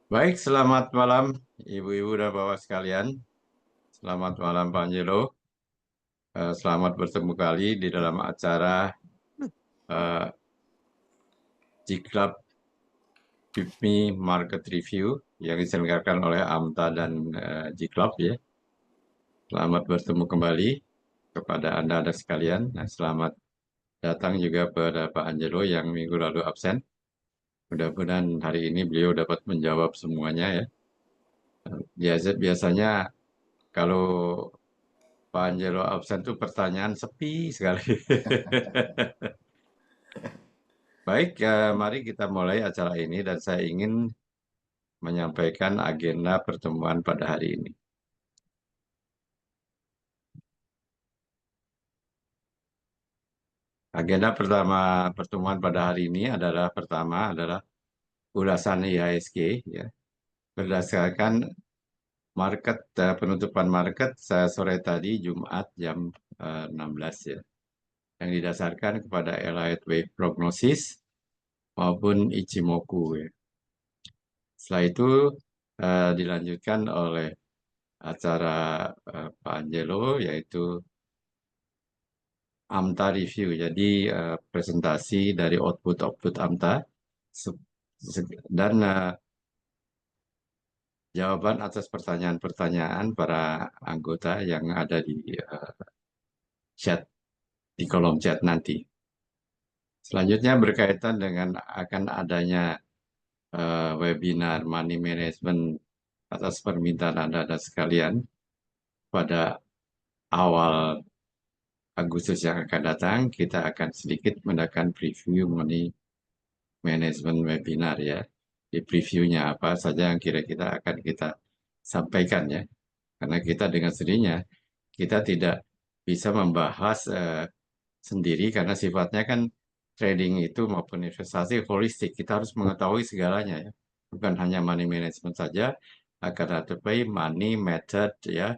Baik, selamat malam Ibu-ibu dan Bapak sekalian. Selamat malam Pak Angelo. Selamat bertemu kali di dalam acara eh, G-Club PIPMI Market Review yang diselenggarakan oleh AMTA dan G-Club ya. Selamat bertemu kembali kepada Anda sekalian. Nah, selamat datang juga pada Pak Angelo yang minggu lalu absen. Mudah-mudahan hari ini beliau dapat menjawab semuanya ya. Biasanya kalau Pak Angelo absen itu pertanyaan sepi sekali. Baik, mari kita mulai acara ini dan saya ingin menyampaikan agenda pertemuan pada hari ini. Agenda pertama pertemuan pada hari ini adalah ulasan IHSG ya, berdasarkan penutupan market sore tadi Jumat jam 16 ya, yang didasarkan kepada Elliott Wave Prognosis maupun Ichimoku ya. Setelah itu dilanjutkan oleh acara Pak Angelo yaitu AMTA Review. Jadi presentasi dari output AMTA Se- dan jawaban atas pertanyaan-pertanyaan para anggota yang ada di chat di kolom chat nanti. Selanjutnya berkaitan dengan akan adanya webinar Money Management atas permintaan Anda sekalian pada awal Agustus yang akan datang, kita akan sedikit mengadakan preview Money Management webinar ya. Di previewnya apa saja yang kira-kira akan kita sampaikan ya. Karena kita dengan sendirinya, kita tidak bisa membahas sendiri karena sifatnya kan trading itu maupun investasi holistik. Kita harus mengetahui segalanya ya. Bukan hanya money management saja, akan tetapi money method ya,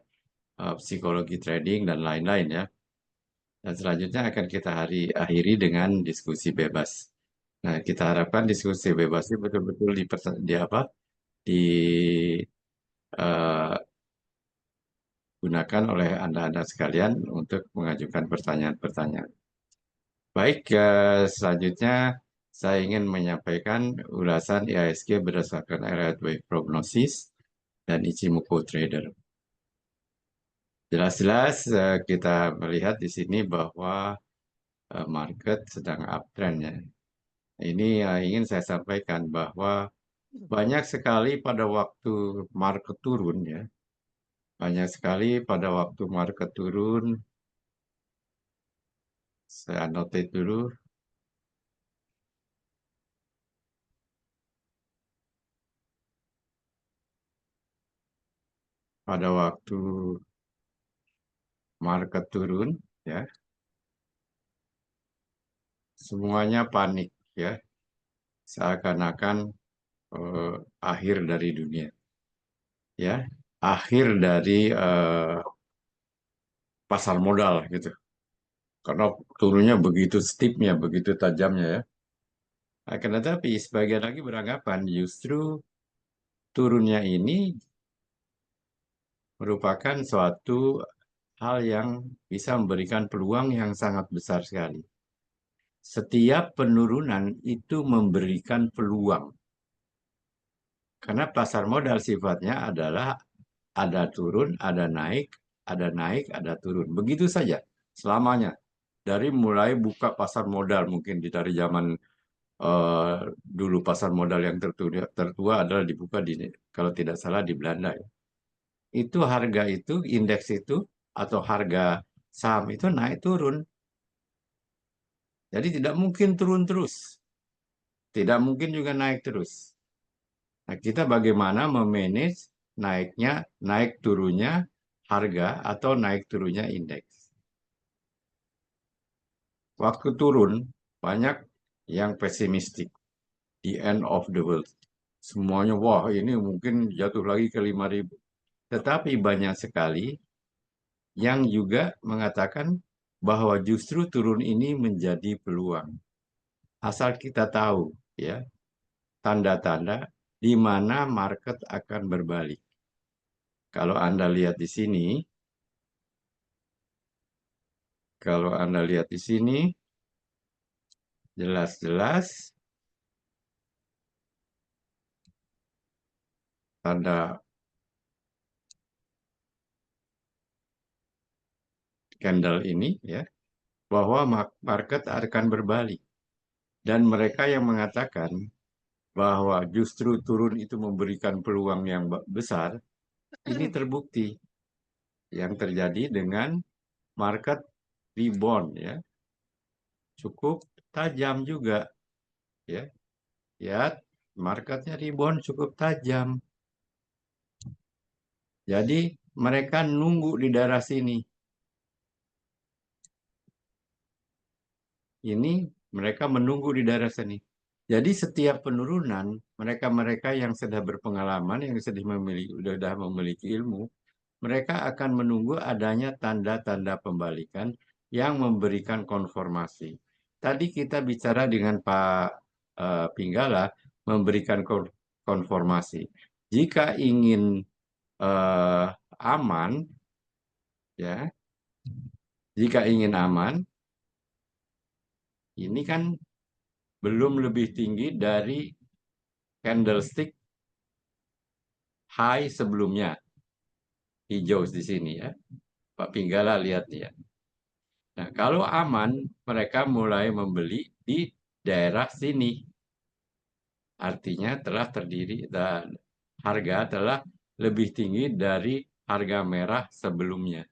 psikologi trading dan lain-lain ya. Dan selanjutnya akan kita akhiri dengan diskusi bebas. Nah, kita harapkan diskusi bebas ini betul-betul digunakan oleh Anda-Anda sekalian untuk mengajukan pertanyaan-pertanyaan. Baik, selanjutnya saya ingin menyampaikan ulasan IHSG berdasarkan Elliott Wave Prognosis dan Ichimoku Trader. Jelas-jelas kita melihat di sini bahwa market sedang uptrend ya. Ini ingin saya sampaikan bahwa banyak sekali pada waktu market turun ya, banyak sekali pada waktu market turun, saya notate dulu, pada waktu market turun ya, semuanya panik ya, seakan-akan eh, akhir dari dunia ya, akhir dari pasar modal gitu. Karena turunnya begitu steepnya, begitu tajamnya ya. Akan tetapi sebagian lagi beranggapan justru turunnya ini merupakan suatu hal yang bisa memberikan peluang yang sangat besar sekali. Setiap penurunan itu memberikan peluang. Karena pasar modal sifatnya adalah ada turun, ada naik, ada naik, ada turun. Begitu saja selamanya. Dari mulai buka pasar modal mungkin dari zaman eh, dulu pasar modal yang tertua adalah dibuka kalau tidak salah di Belanda ya. Itu harga itu, indeks itu atau harga saham itu naik turun. Jadi tidak mungkin turun terus. Tidak mungkin juga naik terus. Nah, kita bagaimana memanage naik turunnya harga atau naik turunnya indeks. Waktu turun, banyak yang pesimistik. The end of the world. Semuanya, wah ini mungkin jatuh lagi ke 5.000. Tetapi banyak sekali yang juga mengatakan bahwa justru turun ini menjadi peluang. Asal kita tahu ya tanda-tanda. di mana market akan berbalik. Kalau Anda lihat di sini, kalau Anda lihat di sini, jelas-jelas tanda candle ini ya, bahwa market akan berbalik. Dan mereka yang mengatakan bahwa justru turun itu memberikan peluang yang besar, ini terbukti yang terjadi dengan market rebound ya, cukup tajam juga ya. Ya, marketnya rebound cukup tajam. Jadi mereka nunggu di daerah sini. Ini mereka menunggu di daerah sini. Jadi setiap penurunan, mereka-mereka yang sudah berpengalaman, yang sudah memiliki ilmu, mereka akan menunggu adanya tanda-tanda pembalikan yang memberikan konformasi. Tadi kita bicara dengan Pak Pinggala memberikan konformasi. Jika ingin aman, ya, jika ingin aman, ini kan belum lebih tinggi dari candlestick high sebelumnya, hijau di sini ya. Pak Pinggala lihat ya. Nah, kalau aman, mereka mulai membeli di daerah sini. Artinya telah terdiri dan harga telah lebih tinggi dari harga merah sebelumnya.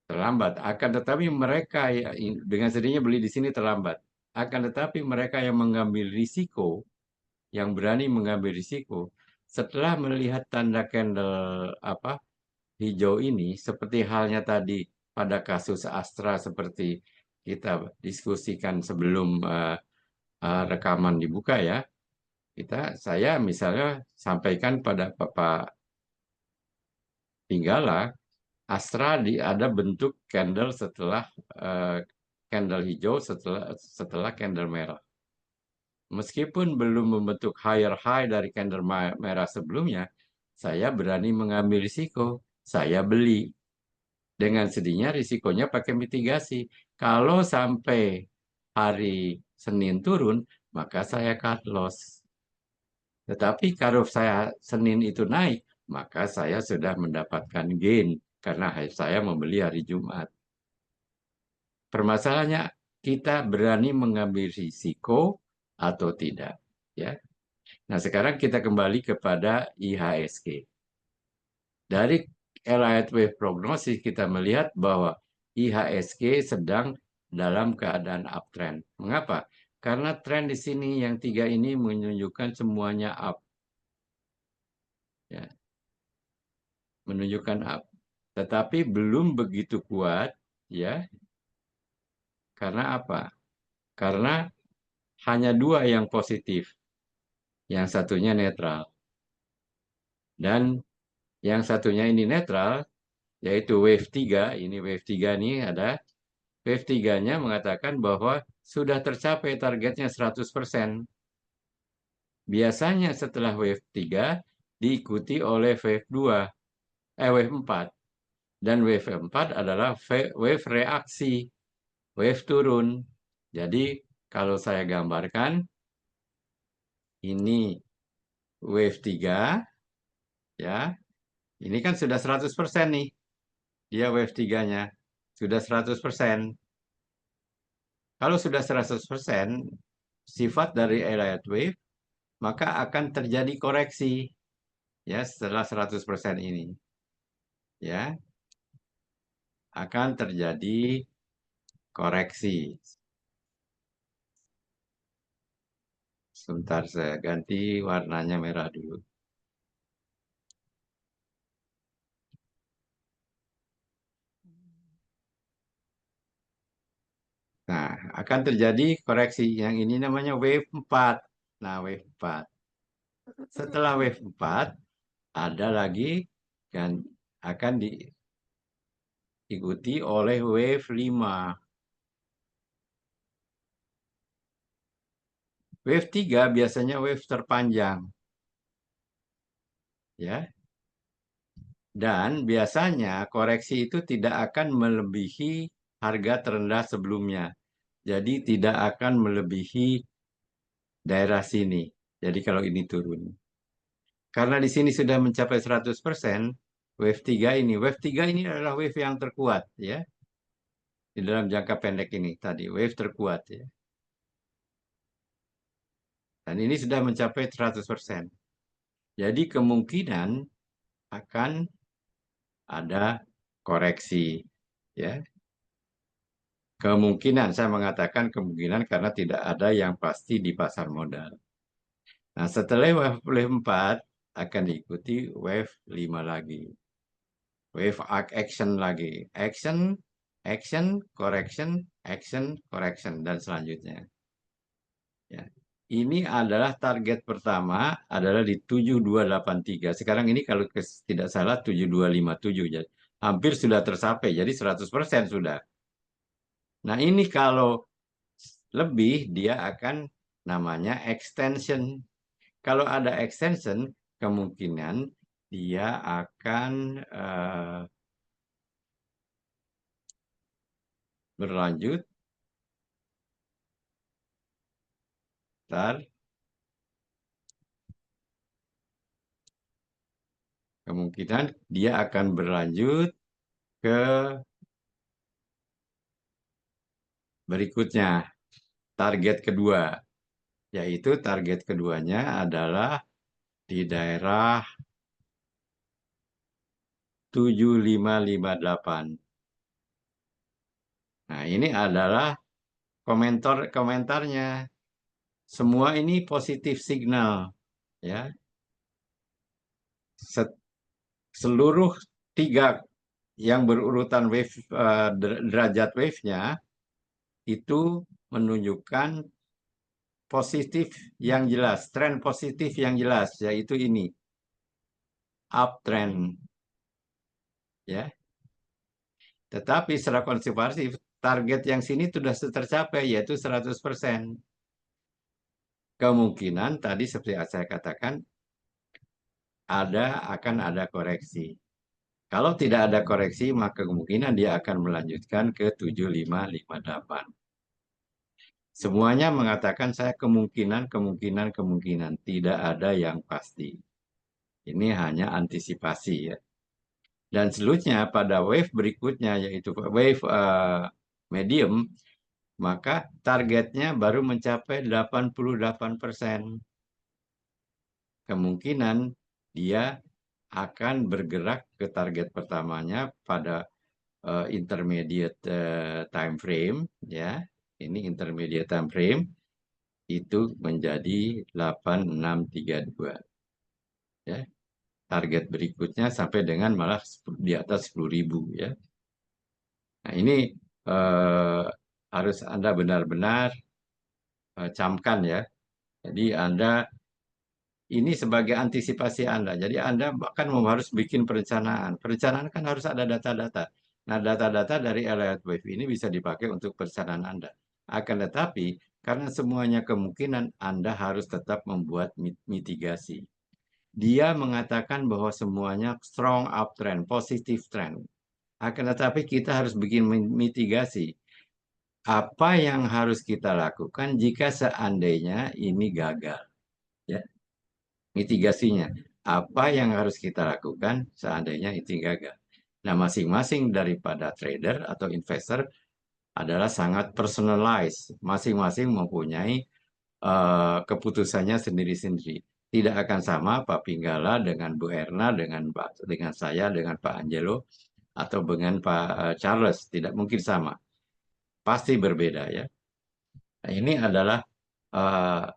Terlambat. Akan tetapi mereka dengan sendirinya beli di sini terlambat. Akan tetapi mereka yang mengambil risiko, yang berani mengambil risiko, setelah melihat tanda candle hijau ini, seperti halnya tadi pada kasus Astra seperti kita diskusikan sebelum rekaman dibuka ya, saya misalnya sampaikan pada Bapak Pinggala, Astra ada bentuk candle setelah candle hijau setelah candle merah. Meskipun belum membentuk higher high dari candle merah sebelumnya, saya berani mengambil risiko. Saya beli. Dengan sedihnya risikonya pakai mitigasi. Kalau sampai hari Senin turun, maka saya cut loss. Tetapi kalau saya Senin itu naik, maka saya sudah mendapatkan gain karena saya membeli hari Jumat. Permasalahannya kita berani mengambil risiko atau tidak, ya. Nah, sekarang kita kembali kepada IHSG. Dari Elliott Wave Prognosis kita melihat bahwa IHSG sedang dalam keadaan uptrend. Mengapa? Karena tren di sini yang tiga ini menunjukkan semuanya up. Ya, menunjukkan up. Tetapi belum begitu kuat, ya. Karena apa? Karena hanya dua yang positif, yang satunya netral. Dan yang satunya ini netral, yaitu wave 3. Ini wave 3 ini ada. Wave 3-nya mengatakan bahwa sudah tercapai targetnya 100%. Biasanya setelah wave 3 diikuti oleh wave 2, wave 4. Dan wave 4 adalah wave reaksi, wave turun. Jadi kalau saya gambarkan, ini wave 3, ya. Ini kan sudah 100% nih. Dia wave 3-nya. Sudah 100%. Kalau sudah 100%, sifat dari Elliott Wave, maka akan terjadi koreksi. Ya, setelah 100% ini. Ya, akan terjadi koreksi. Sebentar saya ganti warnanya merah dulu. Nah, akan terjadi koreksi. Yang ini namanya wave 4. Nah, wave 4. Setelah wave 4, ada lagi kan akan diikuti oleh wave 5. Wave 3 biasanya wave terpanjang, ya. Dan biasanya koreksi itu tidak akan melebihi harga terendah sebelumnya. Jadi tidak akan melebihi daerah sini. Jadi kalau ini turun. Karena di sini sudah mencapai 100%, wave 3 ini adalah wave yang terkuat, ya. Di dalam jangka pendek ini tadi, wave terkuat, ya. Dan ini sudah mencapai 100%. Jadi kemungkinan akan ada koreksi, ya. Kemungkinan, saya mengatakan kemungkinan karena tidak ada yang pasti di pasar modal. Nah, setelah wave 4 akan diikuti wave 5 lagi. Wave action lagi. Action, action, correction, dan selanjutnya. Ya. Ini adalah target pertama adalah di 7283. Sekarang ini kalau tidak salah 7257. Jadi hampir sudah tercapai. Jadi 100% sudah. Nah, ini kalau lebih dia akan namanya extension. Kalau ada extension, kemungkinan dia akan berlanjut. Ntar, kemungkinan dia akan berlanjut ke berikutnya, target kedua. Yaitu target keduanya adalah di daerah 7558. Nah, ini adalah komentarnya. Semua ini positif signal, ya. Seluruh tiga yang berurutan wave derajat wave-nya itu menunjukkan positif yang jelas, tren positif yang jelas, yaitu ini, uptrend, ya. Tetapi secara konservatif, target yang sini sudah tercapai, yaitu 100%. Kemungkinan tadi seperti saya katakan, akan ada koreksi. Kalau tidak ada koreksi, maka kemungkinan dia akan melanjutkan ke 7558. Semuanya mengatakan saya kemungkinan, tidak ada yang pasti. Ini hanya antisipasi, ya. Dan selanjutnya pada wave berikutnya yaitu wave medium, maka targetnya baru mencapai 88%. Kemungkinan dia akan bergerak ke target pertamanya pada intermediate time frame, ya. Ini intermediate time frame itu menjadi 8632, ya. Target berikutnya sampai dengan malah di atas 10.000, ya. Nah, ini eh, harus Anda benar-benar camkan, ya. Jadi Anda ini sebagai antisipasi Anda. Jadi Anda bahkan harus bikin perencanaan. Perencanaan kan harus ada data-data. Nah, data-data dari Elliott Wave ini bisa dipakai untuk perencanaan Anda. Akan tetapi, karena semuanya kemungkinan, Anda harus tetap membuat mitigasi. Dia mengatakan bahwa semuanya strong uptrend, positive trend. Akan tetapi kita harus bikin mitigasi. Apa yang harus kita lakukan jika seandainya ini gagal? Ya, mitigasinya. Apa yang harus kita lakukan seandainya itu gagal? Nah, masing-masing daripada trader atau investor adalah sangat personalized. Masing-masing mempunyai keputusannya sendiri-sendiri. Tidak akan sama Pak Pinggala dengan Bu Erna, dengan saya, dengan Pak Angelo, atau dengan Pak Charles. Tidak mungkin sama. Pasti berbeda, ya. Nah, ini adalah uh,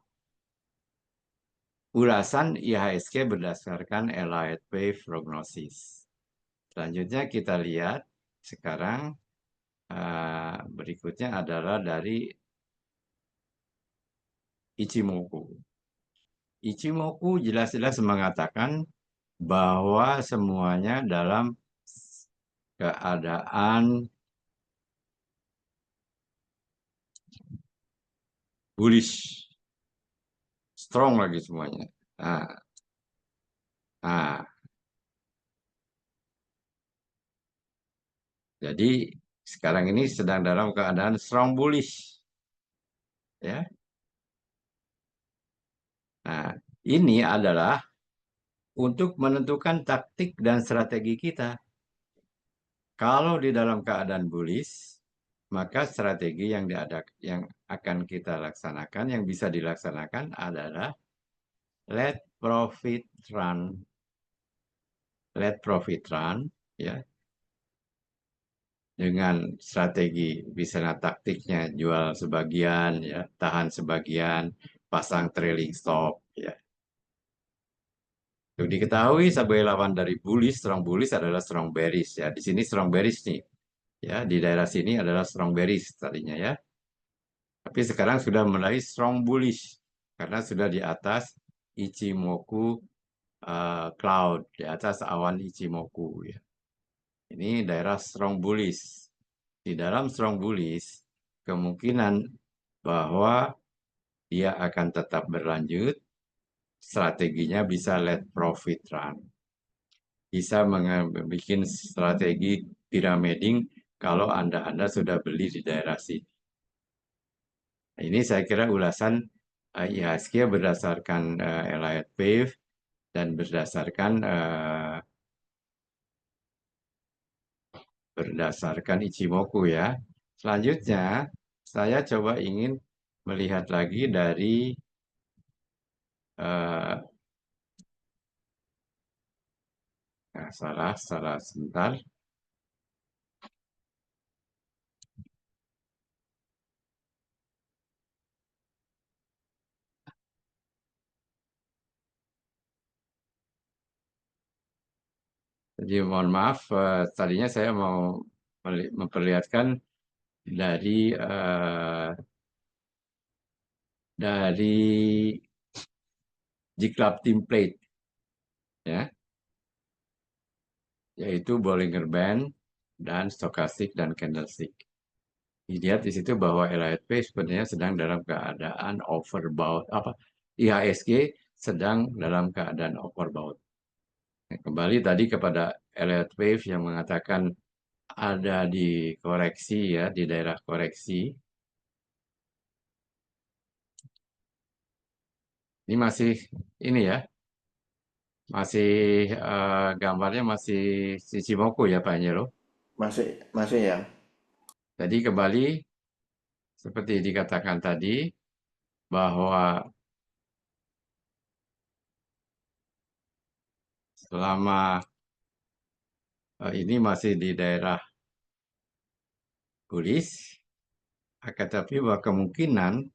ulasan IHSG berdasarkan Elliott Wave Prognosis. Selanjutnya kita lihat sekarang berikutnya adalah dari Ichimoku. Ichimoku jelas-jelas mengatakan bahwa semuanya dalam keadaan bullish. strong lagi semuanya. Nah, nah, jadi sekarang ini sedang dalam keadaan strong bullish, ya. Nah, ini adalah untuk menentukan taktik dan strategi kita. Kalau di dalam keadaan bullish, maka strategi yang akan kita laksanakan, yang bisa dilaksanakan adalah let profit run, let profit run, ya, dengan strategi misalnya taktiknya jual sebagian, ya, tahan sebagian, pasang trailing stop, ya. Untuk diketahui sebagai lawan dari bullish adalah strong bearish, ya. Di sini strong bearish nih, ya, di daerah sini adalah strong bearish tadinya, ya. Tapi sekarang sudah mulai strong bullish karena sudah di atas Ichimoku cloud, di atas awan Ichimoku, ya. Ini daerah strong bullish. Di dalam strong bullish, kemungkinan bahwa dia akan tetap berlanjut, strateginya bisa let profit run. Bisa bikin strategi pyramiding kalau Anda sudah beli di daerah sini. Nah, ini saya kira ulasan IHSG berdasarkan Elliott Wave dan berdasarkan Ichimoku, ya. Selanjutnya, saya coba ingin melihat lagi dari eh, salah sebentar. Jadi mohon maaf, tadinya saya mau memperlihatkan dari dari G-Club template, ya, yaitu Bollinger Band dan Stochastic dan Candlestick. Dilihat di situ bahwa LHP sebenarnya sedang dalam keadaan overbought, IHSG sedang dalam keadaan overbought. Nah, kembali tadi kepada Elliott Wave yang mengatakan ada di koreksi, ya, di daerah koreksi. Ini masih ini, ya, masih gambarnya masih Shichimoku, ya, Pak Nyero. Masih masih ya. Jadi kembali seperti dikatakan tadi bahwa selama ini masih di daerah bullish, akan tapi bahwa kemungkinan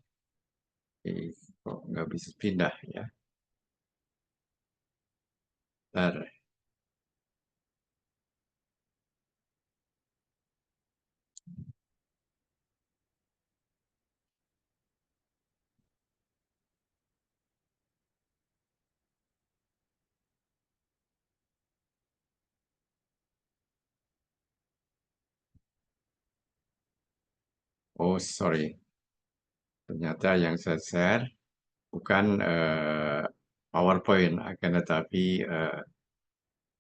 kok nggak bisa pindah, ya. Bentar. Oh, sorry. Ternyata yang saya share bukan PowerPoint, akan tetapi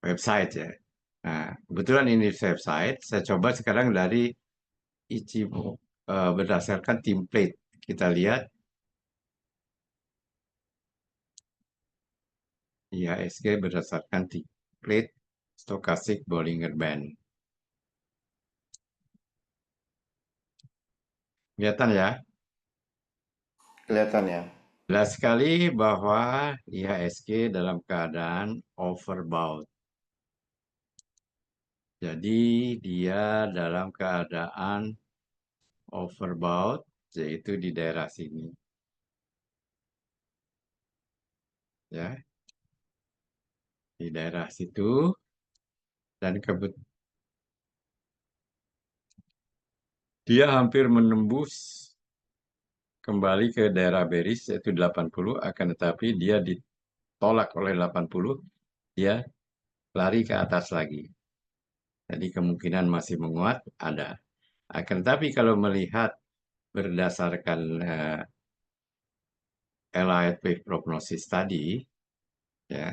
website, ya. Nah, kebetulan ini website. Saya coba sekarang dari Ichigo berdasarkan template. Kita lihat IHSG berdasarkan template Stochastic Bollinger Band. Kelihatan, ya? Kelihatan ya. Jelas sekali bahwa IHSG dalam keadaan overbought. Jadi dia dalam keadaan overbought, yaitu di daerah sini, ya, di daerah situ, dan dia hampir menembus kembali ke daerah bearish yaitu 80, akan tetapi dia ditolak oleh 80, dia lari ke atas lagi. Jadi kemungkinan masih menguat ada. Akan tetapi kalau melihat berdasarkan allied with prognosis tadi, ya,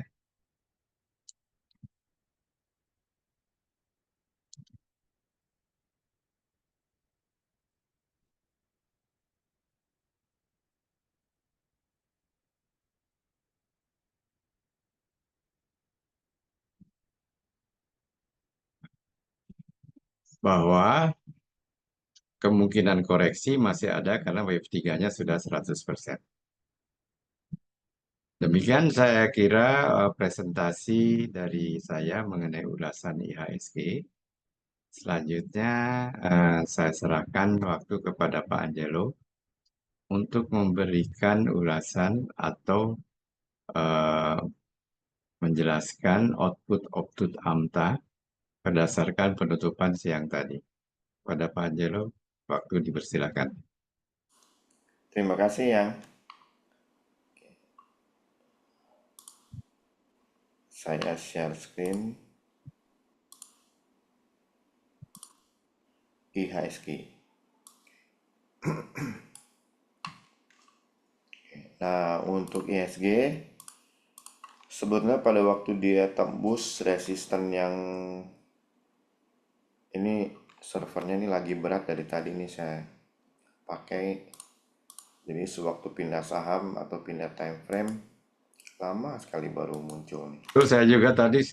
bahwa kemungkinan koreksi masih ada karena wave 3-nya sudah 100%. Demikian saya kira presentasi dari saya mengenai ulasan IHSG. Selanjutnya saya serahkan waktu kepada Pak Angelo untuk memberikan ulasan atau eh, menjelaskan output AMTA berdasarkan penutupan siang tadi. Pada Pak Angelo, waktu dipersilakan. Terima kasih yang. Saya share screen IHSG. Nah, untuk IHSG sebetulnya pada waktu dia tembus resisten yang ini, servernya ini lagi berat dari tadi nih saya pakai. Jadi sewaktu pindah saham atau pindah time frame lama sekali baru muncul nih. Terus saya juga tadi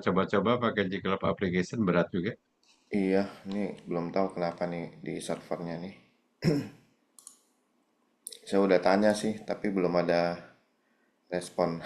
coba-coba pakai G-Club application berat juga. Iya, ini belum tahu kenapa nih di servernya nih. Saya udah tanya sih, tapi belum ada respon.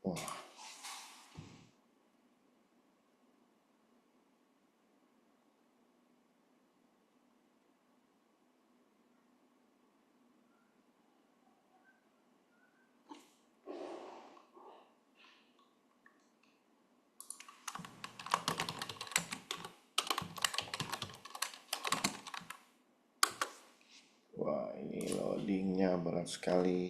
Wah, wah, ini loadingnya berat sekali.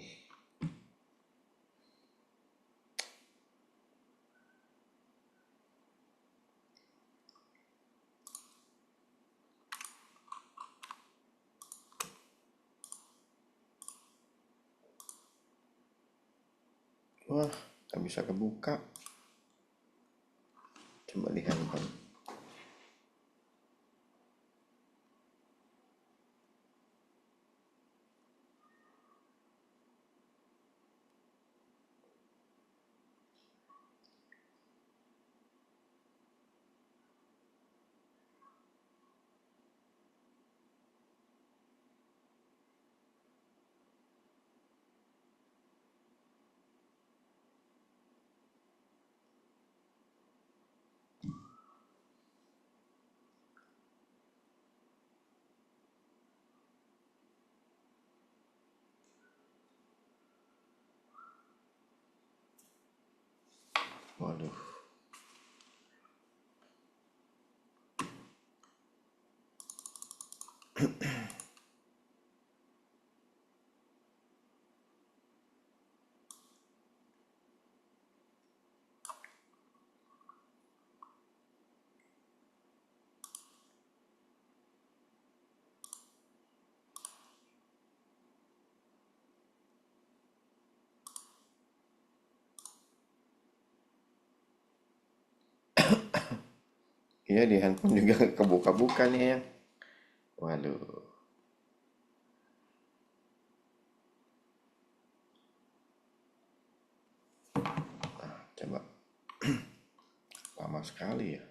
Wah, nggak bisa kebuka. Coba di handphone. Waduh. Iya, di handphone juga kebuka-buka nih ya. Waduh. Coba, lama sekali ya.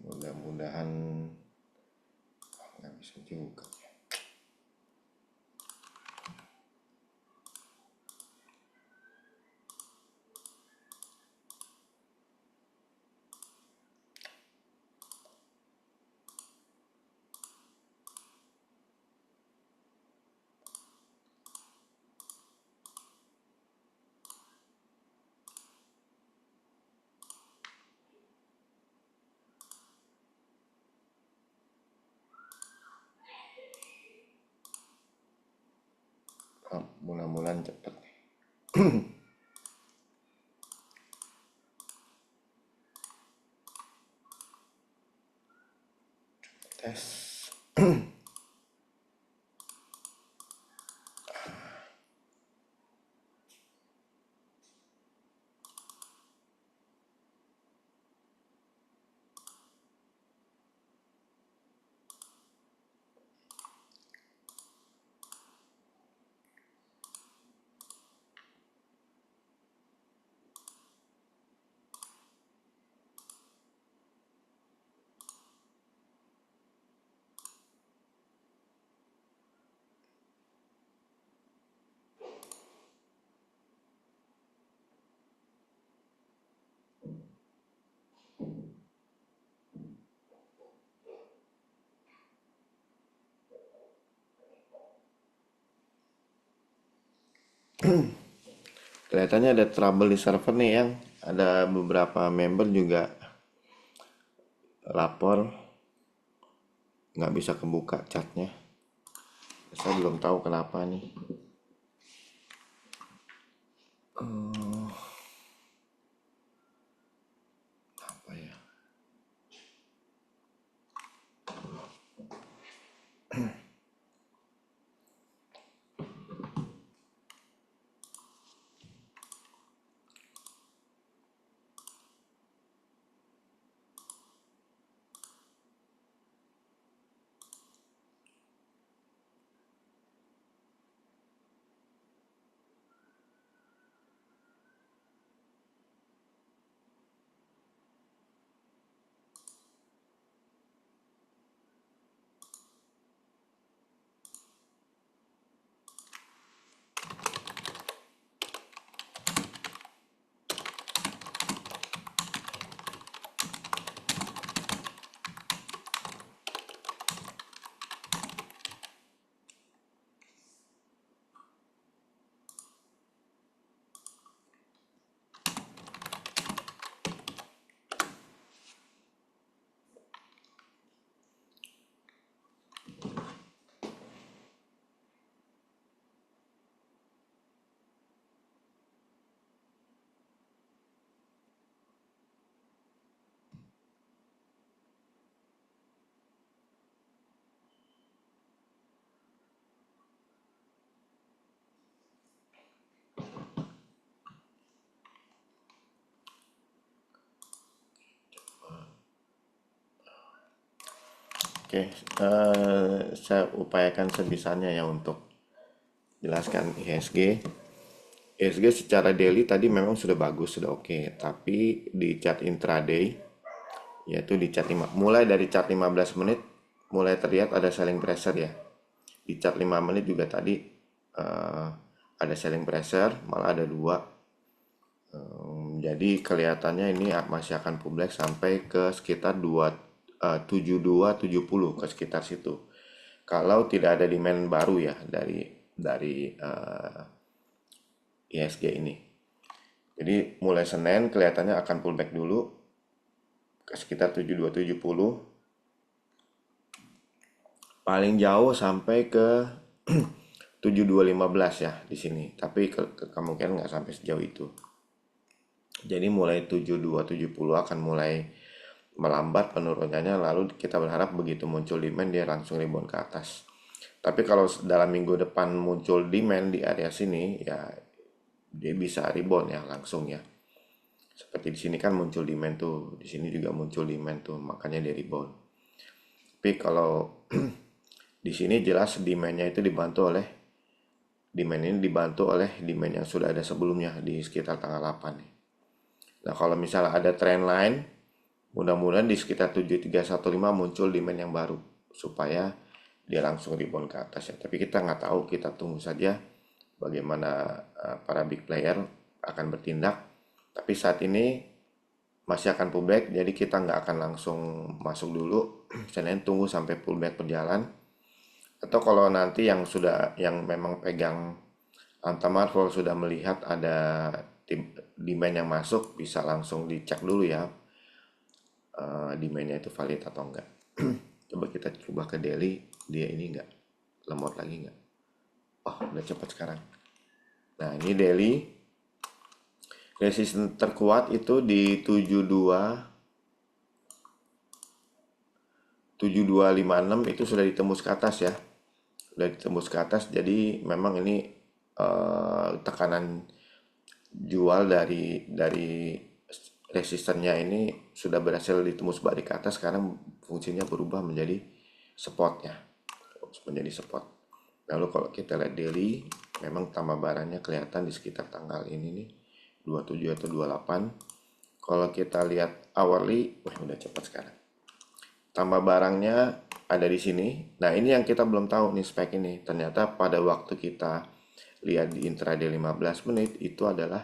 Mudah-mudahan nggak bisa juga. Mudah-mudahan cepet. Tes. Kelihatannya ada trouble di server nih yang ada beberapa member juga lapor nggak bisa kebuka chatnya. Saya belum tahu kenapa nih. Apa ya? Oke, saya upayakan sebisanya ya untuk jelaskan ISG. ISG secara daily tadi memang sudah bagus, sudah oke. Tapi di chart intraday, yaitu di chart mulai dari chart 15 menit, mulai terlihat ada selling pressure ya. di chart 5 menit juga tadi eh, ada selling pressure, malah ada dua. Jadi kelihatannya ini masih akan pullback sampai ke sekitar 7270 ke sekitar situ. Kalau tidak ada demand baru ya dari ISG ini. Jadi mulai Senin kelihatannya akan pullback dulu ke sekitar 7270, paling jauh sampai ke 7215 ya di sini. Tapi kemungkinan nggak sampai sejauh itu. Jadi mulai 7270 akan mulai melambat penurunannya, lalu kita berharap begitu muncul demand dia langsung rebound ke atas. Tapi kalau dalam minggu depan muncul demand di area sini ya dia bisa rebound ya langsung ya. Seperti di sini kan muncul demand tuh, di sini juga muncul demand tuh, makanya dia rebound. Tapi kalau di sini jelas demand ini dibantu oleh demand yang sudah ada sebelumnya di sekitar tanggal 8 nih. Nah, kalau misalnya ada trend line, mudah-mudahan di sekitar 7315 muncul demand yang baru supaya dia langsung rebound ke atas ya. Tapi kita nggak tahu, kita tunggu saja bagaimana para big player akan bertindak. Tapi saat ini masih akan pullback, jadi kita nggak akan langsung masuk dulu. Senin tunggu sampai pullback berjalan. Atau kalau nanti yang memang pegang Antamarvel sudah melihat ada demand yang masuk, bisa langsung dicek dulu ya demandnya itu valid atau enggak. Coba kita coba ke daily, dia ini enggak lemot lagi enggak? Oh, udah cepat sekarang. Nah, ini daily resisten terkuat itu di 7256 itu sudah ditembus ke atas ya. Sudah ditembus ke atas, jadi memang ini tekanan jual dari resistennya ini sudah berhasil ditembus balik ke atas. Sekarang fungsinya berubah menjadi support ya, menjadi support. Lalu kalau kita lihat daily, memang tambah barangnya kelihatan di sekitar tanggal ini nih 27 atau 28. Kalau kita lihat hourly, wah udah cepat sekarang. Tambah barangnya ada di sini. Nah, ini yang kita belum tahu nih spek ini. Ternyata pada waktu kita lihat di intraday 15 menit itu adalah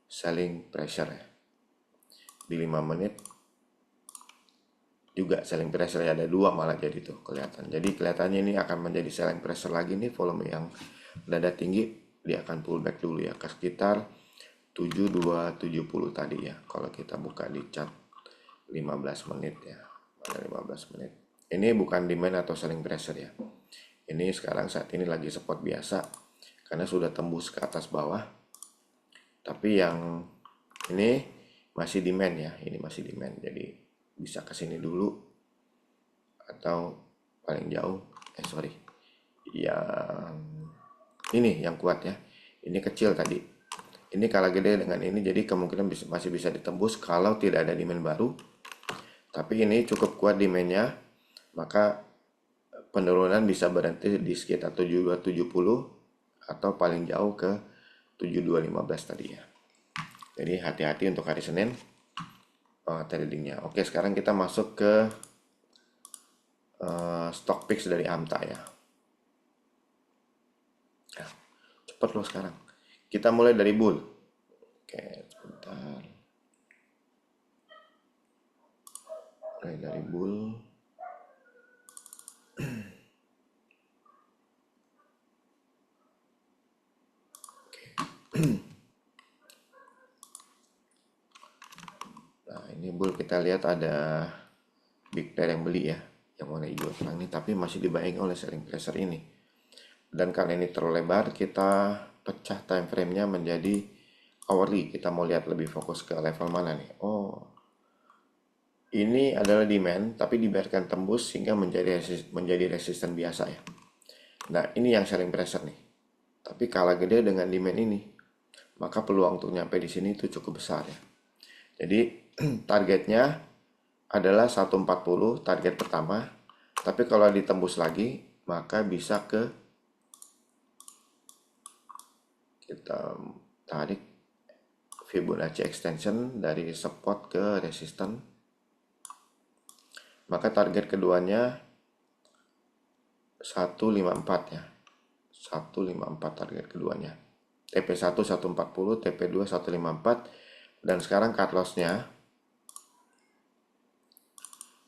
selling pressure ya. Di 5 menit juga selling pressure ya, ada dua malah jadi tuh kelihatan. Jadi kelihatannya ini akan menjadi selling pressure lagi nih, volume yang dada tinggi dia akan pullback dulu ya ke sekitar 7270 tadi ya. Kalau kita buka di chart 15 menit ya. Pada 15 menit. Ini bukan demand atau selling pressure ya. Ini sekarang saat ini lagi support biasa karena sudah tembus ke atas bawah. Tapi yang ini masih demand ya, ini masih demand. Jadi bisa ke sini dulu atau paling jauh sorry, yang ini yang kuat ya. Ini kecil tadi, ini kalah gede dengan ini, jadi kemungkinan masih bisa ditembus kalau tidak ada demand baru. Tapi ini cukup kuat demandnya, maka penurunan bisa berhenti di sekitar 7270 atau paling jauh ke 7215 tadi ya. Jadi hati-hati untuk hari Senin tradingnya. Oke, sekarang kita masuk ke stock picks dari AMTA ya. Nah, cepet loh sekarang. Kita mulai dari bull. Oke, sebentar. Mulai dari bull. Nah, ini bull kita lihat ada big player yang beli ya, yang warna hijau terang ini, tapi masih dibayangi oleh selling pressure ini. Dan karena ini terlalu lebar, kita pecah time frame-nya menjadi hourly. Kita mau lihat lebih fokus ke level mana nih. Oh, ini adalah demand, tapi dibiarkan tembus sehingga menjadi resisten biasa ya. Nah, ini yang selling pressure nih. Tapi kalah gede dengan demand ini, maka peluang untuk nyampe di sini itu cukup besar ya. Jadi targetnya adalah 140 target pertama, tapi kalau ditembus lagi maka bisa ke, kita tarik Fibonacci extension dari support ke resistance, maka target keduanya 154 ya. 154 target keduanya. TP1 140, TP2 154, dan sekarang cut lossnya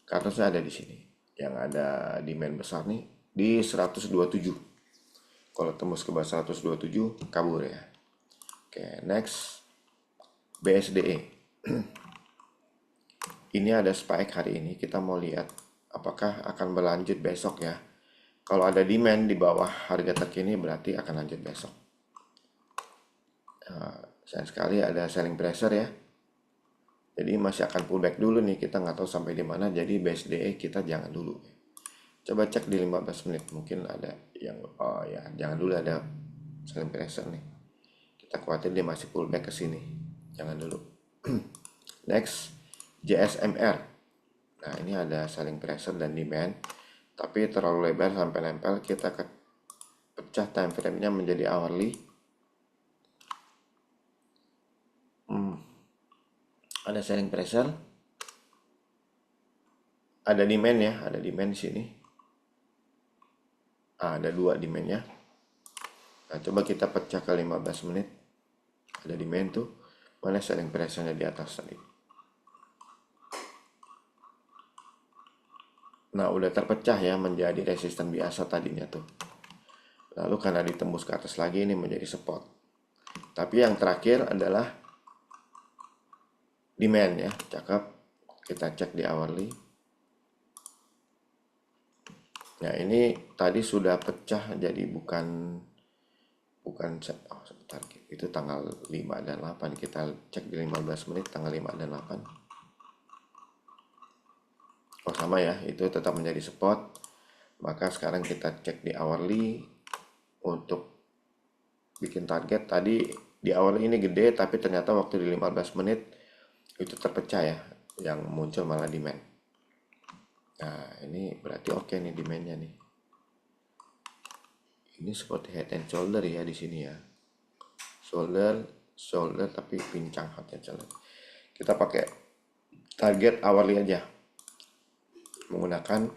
ada di sini. Yang ada demand besar nih di 127. Kalau tembus ke bawah 127 kabur ya. Oke, next BSDE. Ini ada spike hari ini, kita mau lihat apakah akan berlanjut besok ya. Kalau ada demand di bawah harga terkini berarti akan lanjut besok. Sayang sekali ada selling pressure ya. Jadi masih akan pullback dulu nih, kita nggak tahu sampai di mana. Jadi BSDE kita jangan dulu. Coba cek di 15 menit, mungkin ada yang oh ya, jangan dulu, ada selling pressure nih. Kita khawatir dia masih pullback ke sini. Jangan dulu. Next, JSMR. Nah, ini ada selling pressure dan demand, tapi terlalu lebar sampai nempel, kita pecah time frame-nya menjadi hourly. Ada selling pressure, ada demand ya, ada demand di sini. Ada dua demandnya. Nah, coba kita pecah ke 15 menit. Ada demand tuh. Mana selling pressure-nya di atas tadi. Nah, udah terpecah ya menjadi resisten biasa tadinya tuh. Lalu karena ditembus ke atas lagi, ini menjadi support. Tapi yang terakhir adalah demand ya, cakep. Kita cek di hourly. Nah, ini tadi sudah pecah jadi bukan sebentar, itu tanggal 5 dan 8. Kita cek di 15 menit tanggal 5 dan 8. Oh, sama ya, itu tetap menjadi support. Maka sekarang kita cek di hourly untuk bikin target. Tadi di hourly ini gede, tapi ternyata waktu di 15 menit itu terpecah ya, yang muncul malah demand. Nah, ini berarti oke nih demandnya nih. Ini seperti head and shoulder ya di sini ya. Shoulder tapi pincang head and shoulder. Kita pakai target hourly aja menggunakan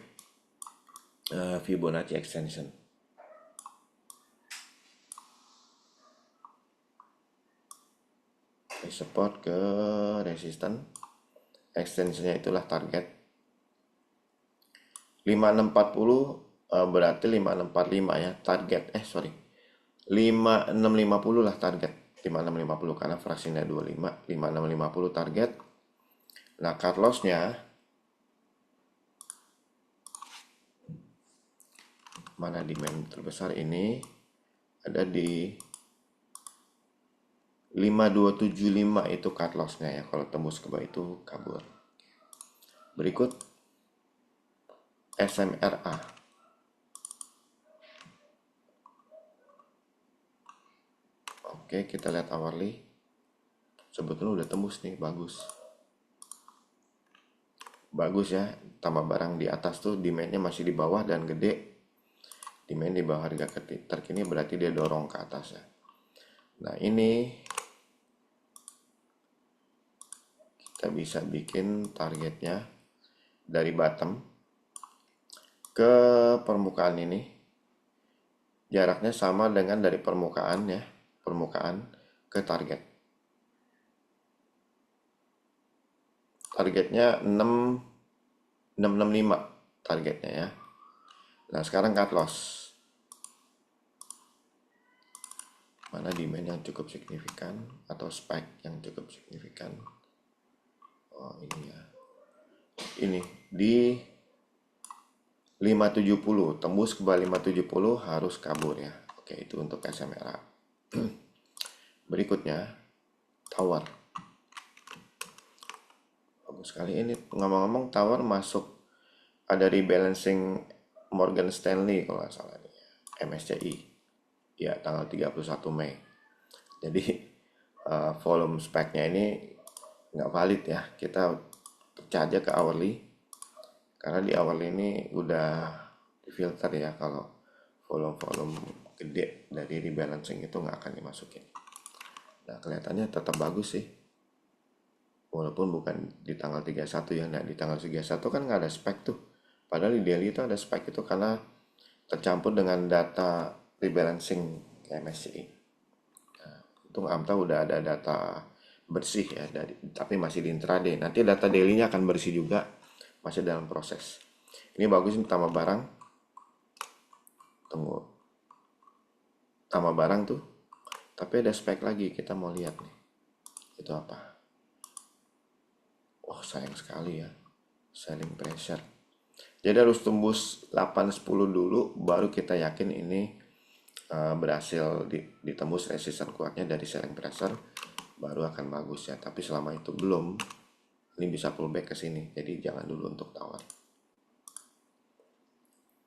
Fibonacci extension. Support ke resisten, extensionnya itulah target 5640, berarti 5645 ya target, 5650 lah target, 5650 karena fraksinya 25, 5650 target. Nah, cut lossnya mana demand terbesar ini ada di 5275, itu cut lossnya ya. Kalau tembus ke bawah itu kabur. Berikut SMRA. Oke, kita lihat hourly. Sebetulnya udah tembus nih, bagus. Bagus ya, tambah barang di atas tuh, demandnya masih di bawah dan gede. Demand di bawah harga terkini berarti dia dorong ke atas ya. Nah, ini kita bisa bikin targetnya dari bottom ke permukaan ini. Jaraknya sama dengan dari permukaan ya, permukaan ke target. Targetnya 665 targetnya ya. Nah, sekarang cut loss. Mana demand yang cukup signifikan atau spike yang cukup signifikan? Oh, ini ya. Ini di 570, tembus ke bawah 570 harus kabur ya. Oke, itu untuk SMRA. Berikutnya tower. Bagus sekali ini. Ngomong-ngomong, tower masuk ada rebalancing Morgan Stanley kalau nggak salah nih, MSCI ya, tanggal 31 Mei. Jadi volume spike-nya ini nggak valid ya, kita pecah aja ke hourly karena di hourly ini udah difilter ya, kalau volume gede dari rebalancing itu nggak akan dimasukin. Nah, kelihatannya tetap bagus sih, walaupun bukan di tanggal 31 ya. Nah, di tanggal 31 kan nggak ada spike tuh, padahal di daily itu ada spike itu karena tercampur dengan data rebalancing MSCI. Untung AMTA udah ada data bersih ya dari, tapi masih di intraday. Nanti data daily-nya akan bersih juga, masih dalam proses. Ini bagus ini tambah barang. Tunggu, tambah barang tuh. Tapi ada spek lagi, kita mau lihat nih. Itu apa? Oh, sayang sekali ya. Selling pressure. Jadi harus tembus 8-10 dulu, baru kita yakin ini berhasil ditembus resisten kuatnya dari selling pressure, baru akan bagus ya. Tapi selama itu belum, ini bisa pullback ke sini. Jadi jangan dulu untuk tawar.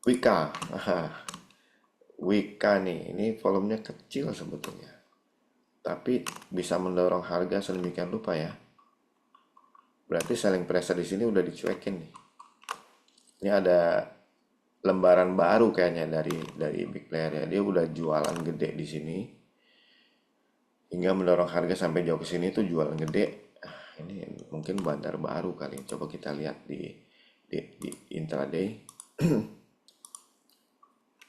Wika, Wika nih, ini volumenya kecil sebetulnya, tapi bisa mendorong harga sedemikian rupa ya. Berarti selling pressure di sini udah dicuekin nih. Ini ada lembaran baru kayaknya dari big player ya. Dia udah jualan gede di sini hingga mendorong harga sampai jauh ke sini tuh jualan gede. Ini mungkin bandar baru kali. Coba kita lihat di intraday.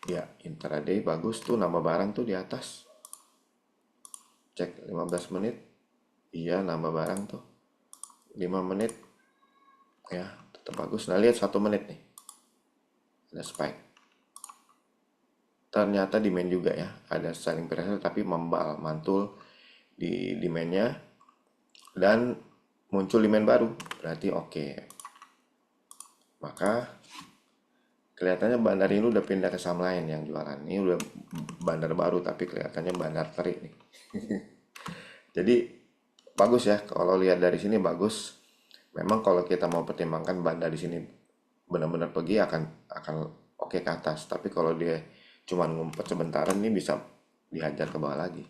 Ya, intraday bagus tuh, nama barang tuh di atas. Cek 15 menit. Iya, nama barang tuh. 5 menit. Ya, tetap bagus. Nah, lihat 1 menit nih. Ada spike. Ternyata demand juga ya. Ada selling pressure tapi mantul di demandnya dan muncul demand baru. Berarti oke. Maka kelihatannya bandar ini udah pindah ke saham lain yang jualan. Ini udah bandar baru tapi kelihatannya bandar terik nih. Jadi bagus ya, kalau lihat dari sini bagus. Memang kalau kita mau pertimbangkan bandar di sini benar-benar pergi akan oke ke atas. Tapi kalau dia cuma ngumpet sebentaran ini bisa dihajar ke bawah lagi.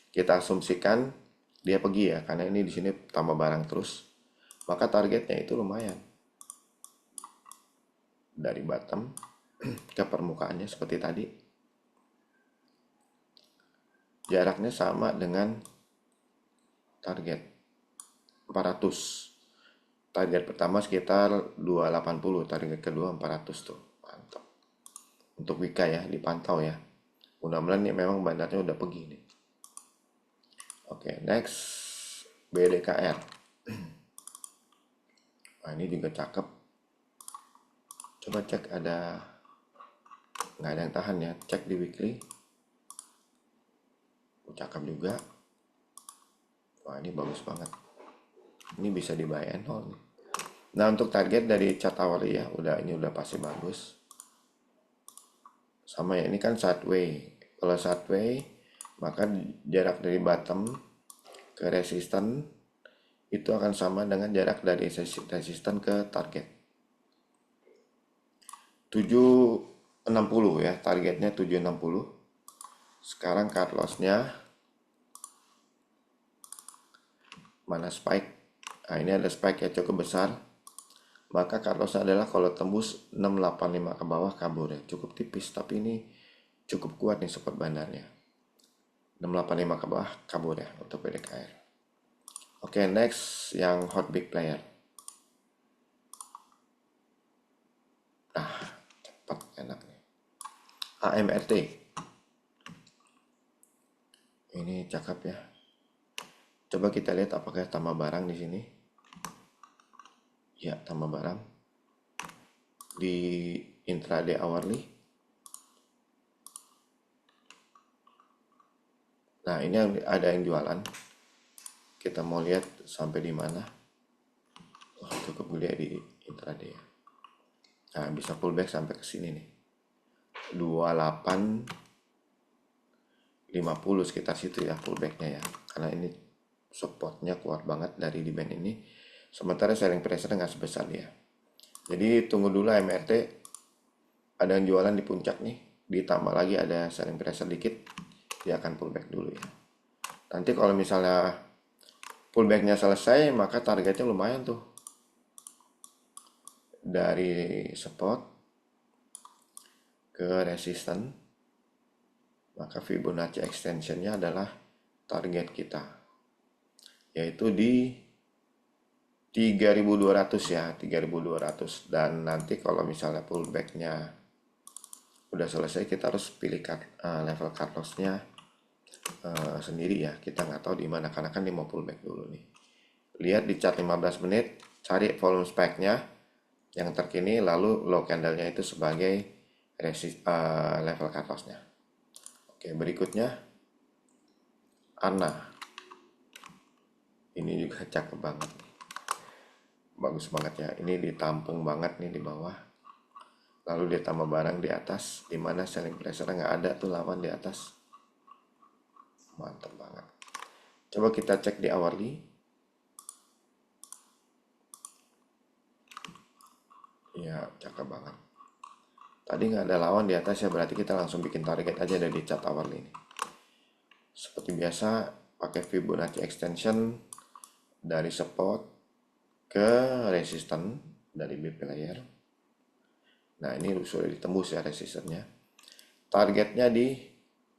Kita asumsikan dia pergi ya, karena ini di sini tambah barang terus. Maka targetnya itu lumayan. Dari bottom ke permukaannya seperti tadi. Jaraknya sama dengan target 400. Target pertama sekitar 280, target kedua 400 tuh. Mantap. Untuk Wika ya, dipantau ya. Mudah-mudahan ini memang bandarnya udah pergi nih. Oke, next BDKR. Nah, ini juga cakep. Coba cek ada nggak ada yang tahan ya. Cek di weekly. Cakep juga. Wah, ini bagus banget. Ini bisa di buy and hold nih. Nah, untuk target dari chart hourly ya, ini udah pasti bagus. Sama ya, ini kan sideway. Kalau sideway, maka jarak dari bottom ke resisten itu akan sama dengan jarak dari resisten ke target. 760 ya, targetnya 760. Sekarang cut loss-nya mana spike? Nah, ini ada spike ya cukup besar. Maka cut loss adalah kalau tembus 685 ke bawah kabur ya. Cukup tipis tapi ini cukup kuat nih support bandarnya. 685 ke bawah kabur ya untuk BDKR. Oke, next yang hot big player. Cepat enak nih. AMRT. Ini cakep ya. Coba kita lihat apakah tambah barang di sini. Ya, tambah barang. Di intraday hourly. Nah, ini ada yang jualan. Kita mau lihat sampai di mana. Oh, cukup gede di intraday ya. Nah, bisa pullback sampai ke sini nih. 2850 sekitar situ ya pullbacknya ya. Karena ini supportnya kuat banget dari demand ini. Sementara selling pressure nggak sebesar dia. Jadi tunggu dulu MRT. Ada yang jualan di puncak nih. Ditambah lagi ada selling pressure dikit. Dia akan pullback dulu ya. Nanti kalau misalnya pullbacknya selesai, maka targetnya lumayan tuh. Dari support ke resisten, maka Fibonacci extensionnya adalah target kita, yaitu di 3200 ya, 3200. Dan nanti kalau misalnya pullbacknya Udah selesai, kita harus pilih level cut lossnya sendiri ya. Kita nggak tahu di mana karena kan dia mau pullback dulu nih. Lihat di chart 15 menit, cari volume spike-nya yang terkini, lalu low candle-nya itu sebagai level cut loss-nya. Oke, berikutnya ANA. Ini juga cakep banget. Bagus banget ya. Ini ditampung banget nih di bawah. Lalu dia tambah barang di atas, dimana selling pressure nggak ada tuh lawan di atas. Mantap banget. Coba kita cek di hourly. Ya, cakep banget. Tadi nggak ada lawan di atas ya, berarti kita langsung bikin target aja dari chart hourly ini. Seperti biasa, pakai Fibonacci extension dari support ke resistance dari BP layer. Nah, ini sudah ditembus ya resistannya. Targetnya di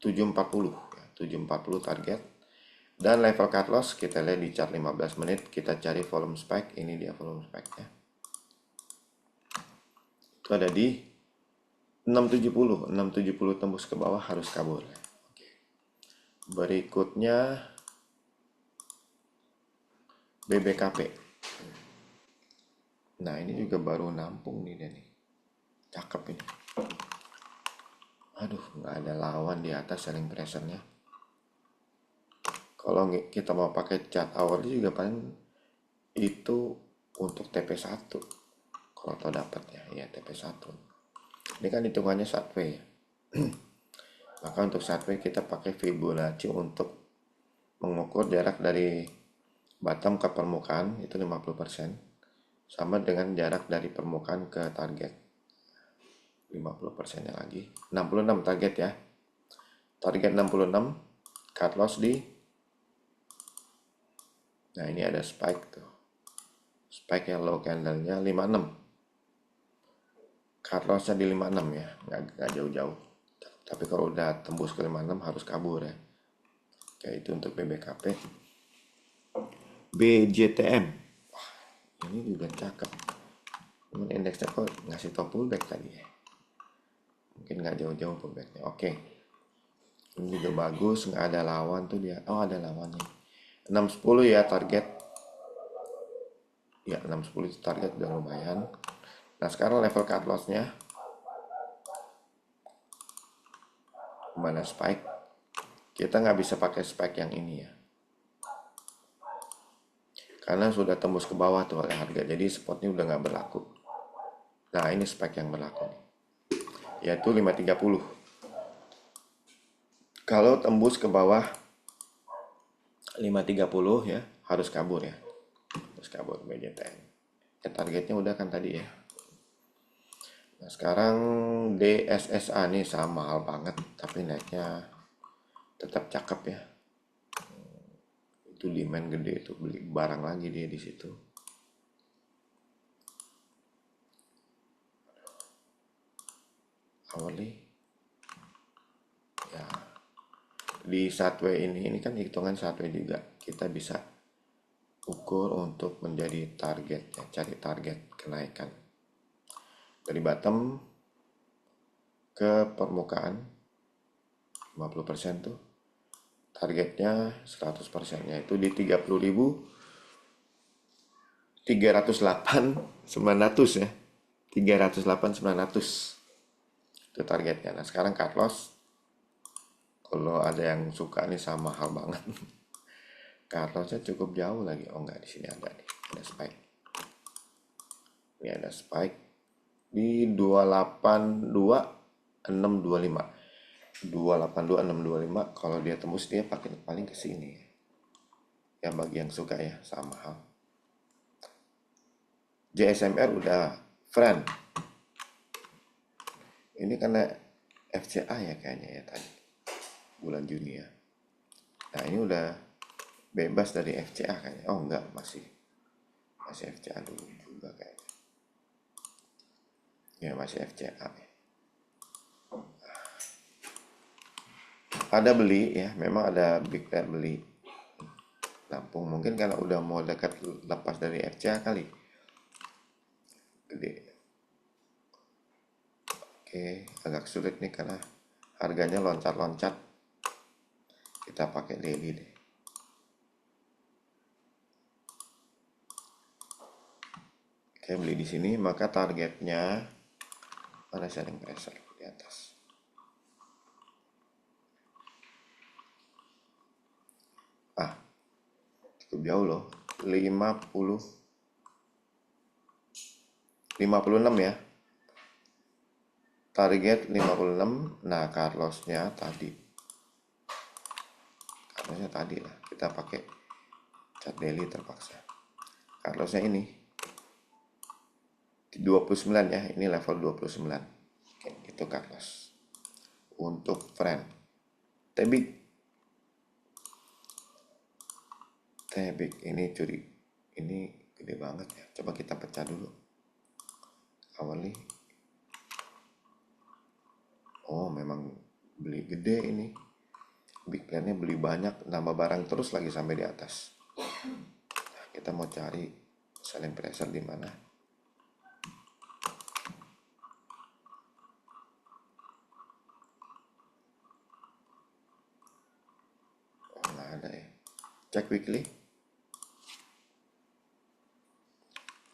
740 ya, 740 target. Dan level cut loss kita lihat di chart 15 menit, kita cari volume spike, ini dia volume spike-nya. Itu ada di 670, 670 tembus ke bawah harus kabur. Oke. Berikutnya BBKP. Nah, ini juga baru nampung nih dia nih. Cakep ini. Aduh, nggak ada lawan di atas selling pressure-nya. Kalau kita mau pakai chart hourly juga paling itu untuk TP1. Kalau tau dapat ya TP1. Ini kan hitungannya sideways ya. Maka untuk sideways kita pakai Fibonacci untuk mengukur jarak dari bottom ke permukaan itu 50%. Sama dengan jarak dari permukaan ke target. 50% lagi. 66 target ya. Target 66, cut loss di. Nah, ini ada spike tuh. Spike yang low candle-nya 56. Cut loss-nya di 56 ya, nggak jauh-jauh. Tapi kalau udah tembus ke 56 harus kabur ya. Oke, itu untuk BBKP. BJTM. Wah, ini juga cakep. Cuman indeksnya kok ngasih top pullback tadi ya. Mungkin nggak jauh-jauh pullbacknya. Oke. Ini juga bagus, nggak ada lawan tuh dia. Oh, ada lawannya. 610 ya target. Ya, 610 itu target udah lumayan. Nah, sekarang level cut loss-nya. Mana spike? Kita nggak bisa pakai spike yang ini ya. Karena sudah tembus ke bawah tuh oleh harga. Jadi spotnya udah nggak berlaku. Nah, ini spike yang berlaku nih. Yaitu 530. Kalau tembus ke bawah 530 ya, harus kabur ya. Harus kabur BJTN. Ya, targetnya udah kan tadi ya. Nah, sekarang DSSA nih sama hal banget, tapi naiknya tetap cakep ya. Itu demand gede itu, beli barang lagi dia di situ. Hourly ya, di Satway ini kan hitungan Satway juga, kita bisa ukur untuk menjadi target ya, cari target kenaikan dari bottom ke permukaan 50% tuh targetnya 100%, yaitu di 30.308.900 ya, 308.900 itu targetnya. Nah, sekarang cut loss, kalau ada yang suka nih sama hal banget. Cut lossnya cukup jauh lagi. Oh enggak, di sini ada nih, ada spike. Ini ada spike di 282.625. 282.625. Kalau dia tembus dia paling ke sini. Ya bagi yang suka ya sama hal. JSMR udah friend. Ini karena FCA ya kayaknya ya tadi. Bulan Juni ya. Nah, ini udah bebas dari FCA kayaknya. Oh enggak, masih FCA dulu juga kayaknya. Ya masih FCA ya. Ada beli ya, memang ada big pair beli Lampung, mungkin karena udah mau dekat lepas dari FCA kali gede. Oke, Oke, agak sulit nih karena harganya loncat-loncat. Kita pakai daily deh. Oke, beli di sini, maka targetnya mana selling pressure di atas. Ah, cukup jauh loh. 56 ya. Target 56. Nah, Carlosnya tadi lah. Kita pakai chart daily terpaksa. Carlosnya ini 29 ya. Ini level 29. Oke, itu Carlos. Untuk friend. Tebik ini curi. Ini gede banget ya. Coba kita pecah dulu. Awali. Oh, memang beli gede ini. Big plan-nya beli banyak, nambah barang terus lagi sampai di atas. Nah, kita mau cari selling pressure di mana? Oh, nggak ada ya. Cek weekly.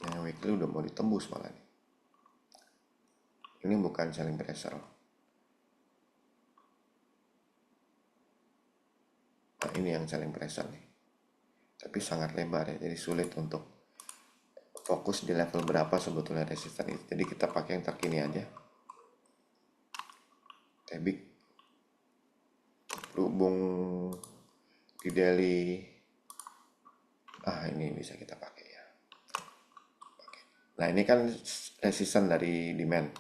Yang weekly udah mau ditembus malah nih. Ini bukan selling pressure. Nah, ini yang selling pressure nih. Tapi sangat lebar ya, jadi sulit untuk fokus di level berapa sebetulnya resisten itu. Jadi kita pakai yang terkini aja. Tebik berhubung di daily. Ini bisa kita pakai ya. Nah, ini kan resisten dari demand.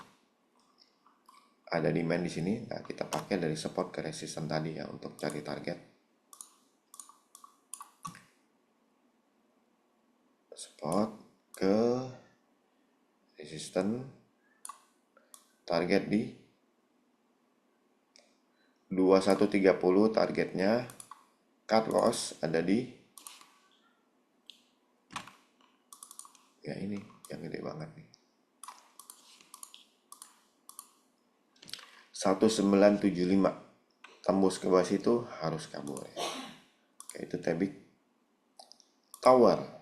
Ada demand di sini. Nah, kita pakai dari support ke resisten tadi ya untuk cari target. Support ke resisten, target di 2130 targetnya. Cut loss ada di ya ini yang gede banget nih, 1975. Tembus ke bawah situ harus kabur ya. Oke, itu Tebik. Tower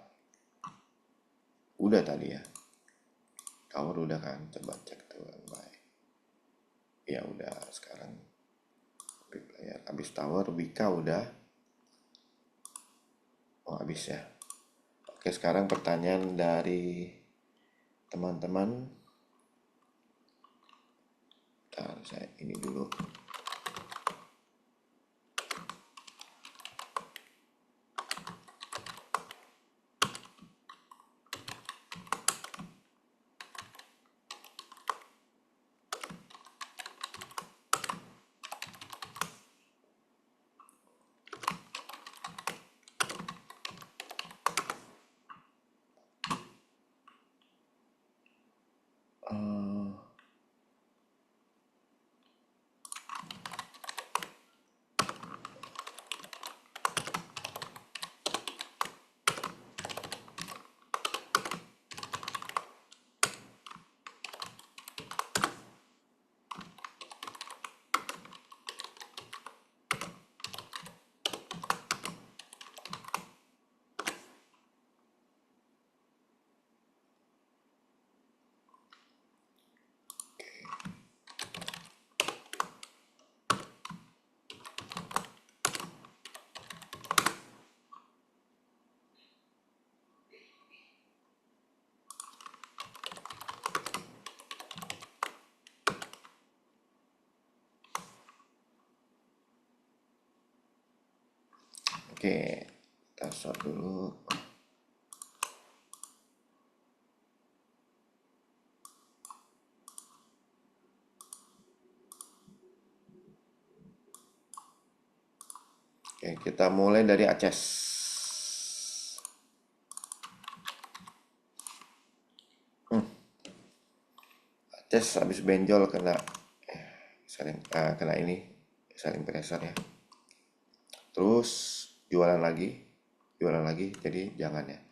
udah tadi ya. Tower udah kan, coba cek tuh. Baik. Ya udah, sekarang big player. Habis Tower, Wika udah. Oh, habis ya. Oke, sekarang pertanyaan dari teman-teman. Bentar, saya ini dulu. Eh, Oke, kita start dulu. Oke, kita mulai dari Aces. Aces habis benjol kena kena ini saling pressure ya. Terus jualan lagi, jadi jangan ya.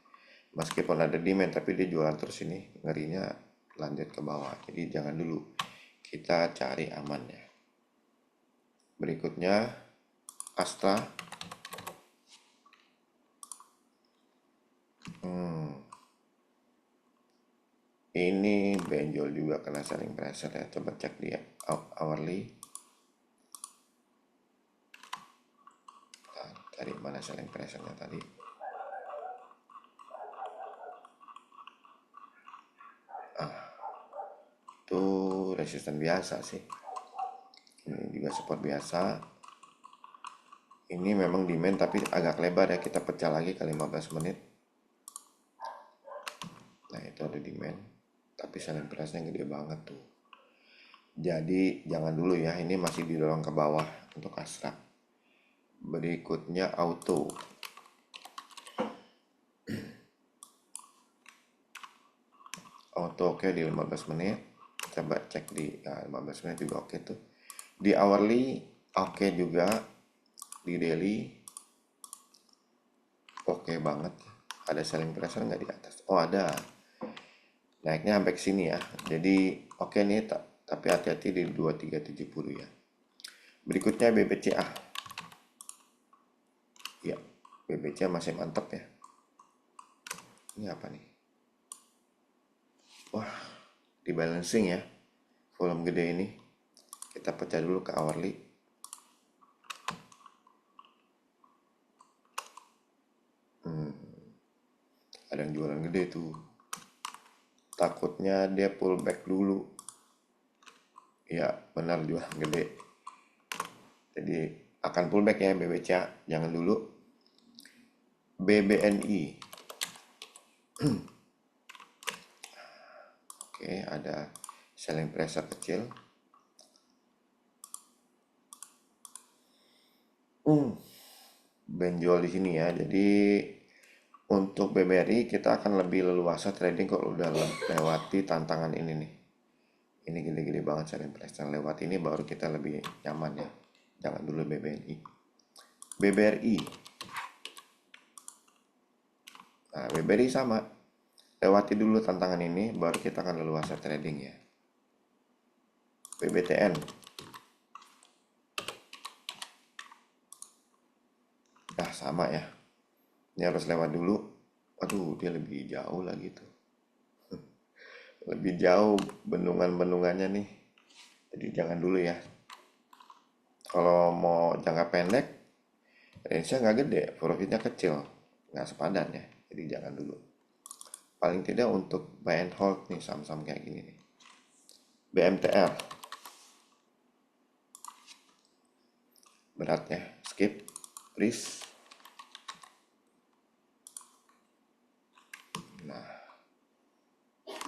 Meskipun ada demand tapi dia jualan terus, ini ngerinya lanjut ke bawah. Jadi jangan dulu. kita cari aman ya. Berikutnya Astra. Ini benjol juga kena selling pressure ya. Coba cek di hourly. Nah, cari mana selling pressure-nya tadi. Itu resisten biasa sih. Ini juga support biasa. Ini memang demand tapi agak lebar ya. Kita pecah lagi ke 15 menit. Nah itu ada demand. Tapi selling price-nya gede banget tuh. Jadi jangan dulu ya. Ini masih didorong ke bawah untuk Astra. Berikutnya Auto. Auto oke di 15 menit. Coba cek di 15 menit juga oke tuh. Di hourly oke juga. Di daily oke banget. Ada selling pressure nggak di atas? Oh ada. Naiknya sampai ke sini ya. Jadi oke nih, tapi hati-hati di 2370 ya. Berikutnya BBCA. Ya, BBCA masih mantap ya. Ini apa nih? Wah, di balancing ya. Volume gede ini. Kita pecah dulu ke hourly. Ada yang jualan gede tuh. Takutnya dia pullback dulu. Ya, benar jualan gede. Jadi akan pullback ya BBCA. Jangan dulu. BBNI. Oke, ada selling pressure kecil. Benjol di sini ya. Jadi untuk BBRI kita akan lebih leluasa trading kalau udah lewati tantangan ini nih. Ini gede-gede banget selling pressure. Lewat ini baru kita lebih nyaman ya. Jangan dulu BBNI. BBRI. Nah, BBRI sama. Lewati dulu tantangan ini baru kita akan leluasa trading ya. BBTN. Nah, sama ya. Ini harus lewat dulu. Aduh, dia lebih jauh lagi tuh. Lebih jauh bendungan-bendungannya nih. Jadi jangan dulu ya. Kalau mau jangka pendek, range-nya nggak gede, profitnya kecil, nggak sepadan ya. Jadi jangan dulu. Paling tidak untuk buy and hold nih saham-saham kayak gini nih. BMTR. Berat ya. Skip. Please.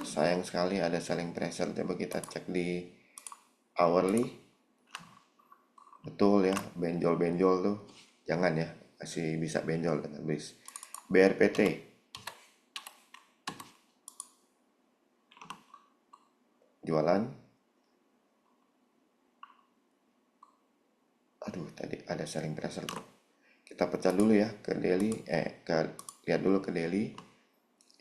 Sayang sekali ada selling pressure. Coba kita cek di hourly. Betul ya, benjol-benjol tuh. Jangan ya, masih bisa benjol dengan base. BRPT. Jualan. Aduh, tadi ada selling pressure tuh. Kita pecah dulu ya ke daily, lihat dulu ke daily.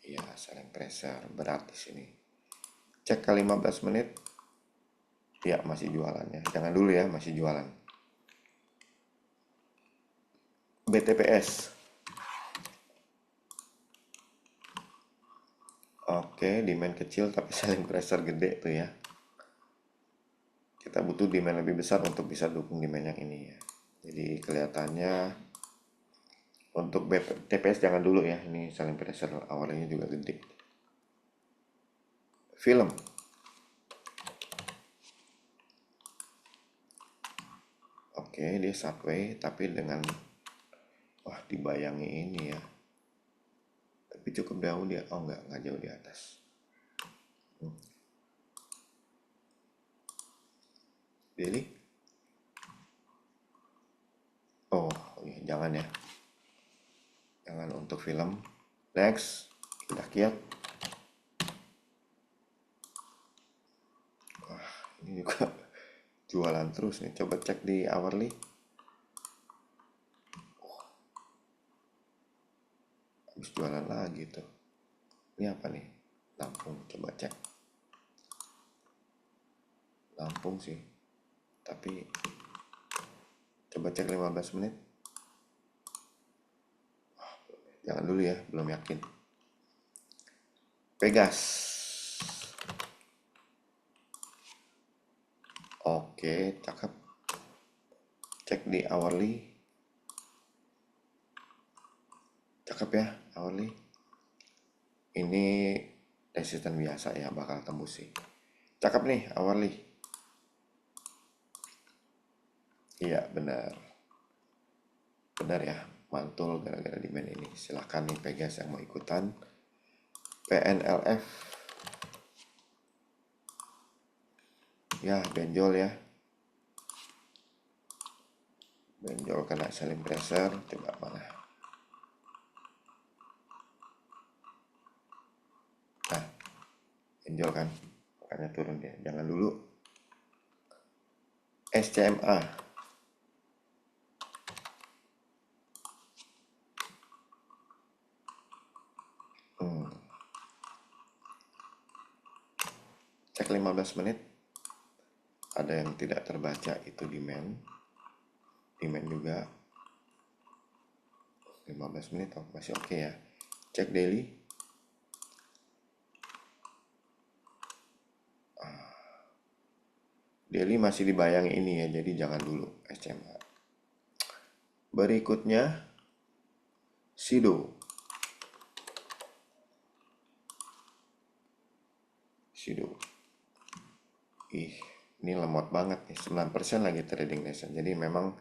Iya, selling pressure berat di sini. Cek ke 15 menit. Ya, masih jualannya. Jangan dulu ya, masih jualan. BTPS. Oke, demand kecil tapi selling pressure gede tuh ya. Kita butuh demand lebih besar untuk bisa dukung demand yang ini ya. Jadi kelihatannya untuk BTPS jangan dulu ya. Ini selling pressure awalnya juga gede. Film. Oke, dia sideways tapi dengan wah dibayangi ini ya. Tapi cukup jauh dia. Oh enggak jauh di atas. Daily. Oh, iya, jangan ya. Jangan untuk film. Next, kita kiat. Wah, ini juga jualan terus nih. Coba cek di hourly. Habis jualan lagi tuh. Ini apa nih? Lampung, coba cek. Lampung. rampung sih, tapi coba cek 15 menit. Jangan dulu ya, belum yakin. Pegas. Oke, cakep. Cek di hourly. Cakep ya, hourly. Ini resisten biasa ya, bakal tembus sih. Cakep nih, hourly. Iya, benar. Benar ya, mantul gara-gara demand ini. Silahkan nih Pegas yang mau ikutan. PNLF. Ya, benjol ya. Benjol kena selling pressure. Coba mana. Nah, benjol kan. Makanya turun dia. Jangan dulu. SCMA. Cek 15 menit. Ada yang tidak terbaca, itu demand. Demand juga 15 menit masih oke ya. Cek daily. Daily masih dibayang ini ya, jadi jangan dulu SCMA. Berikutnya Sido. Sido. Ini lemot banget nih, 9% lagi trading session. Jadi memang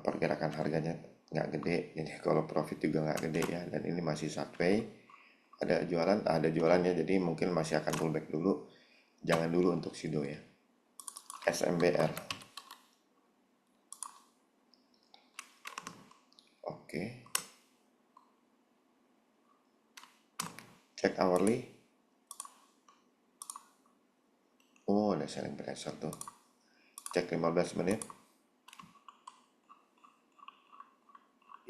pergerakan harganya nggak gede, jadi kalau profit juga nggak gede ya. Dan ini masih sideways, ada jualannya, jadi mungkin masih akan pullback dulu. Jangan dulu untuk Sido ya. SMBR. Oke. Cek hourly. Oh, ada selling pressure tuh. Cek 15 menit.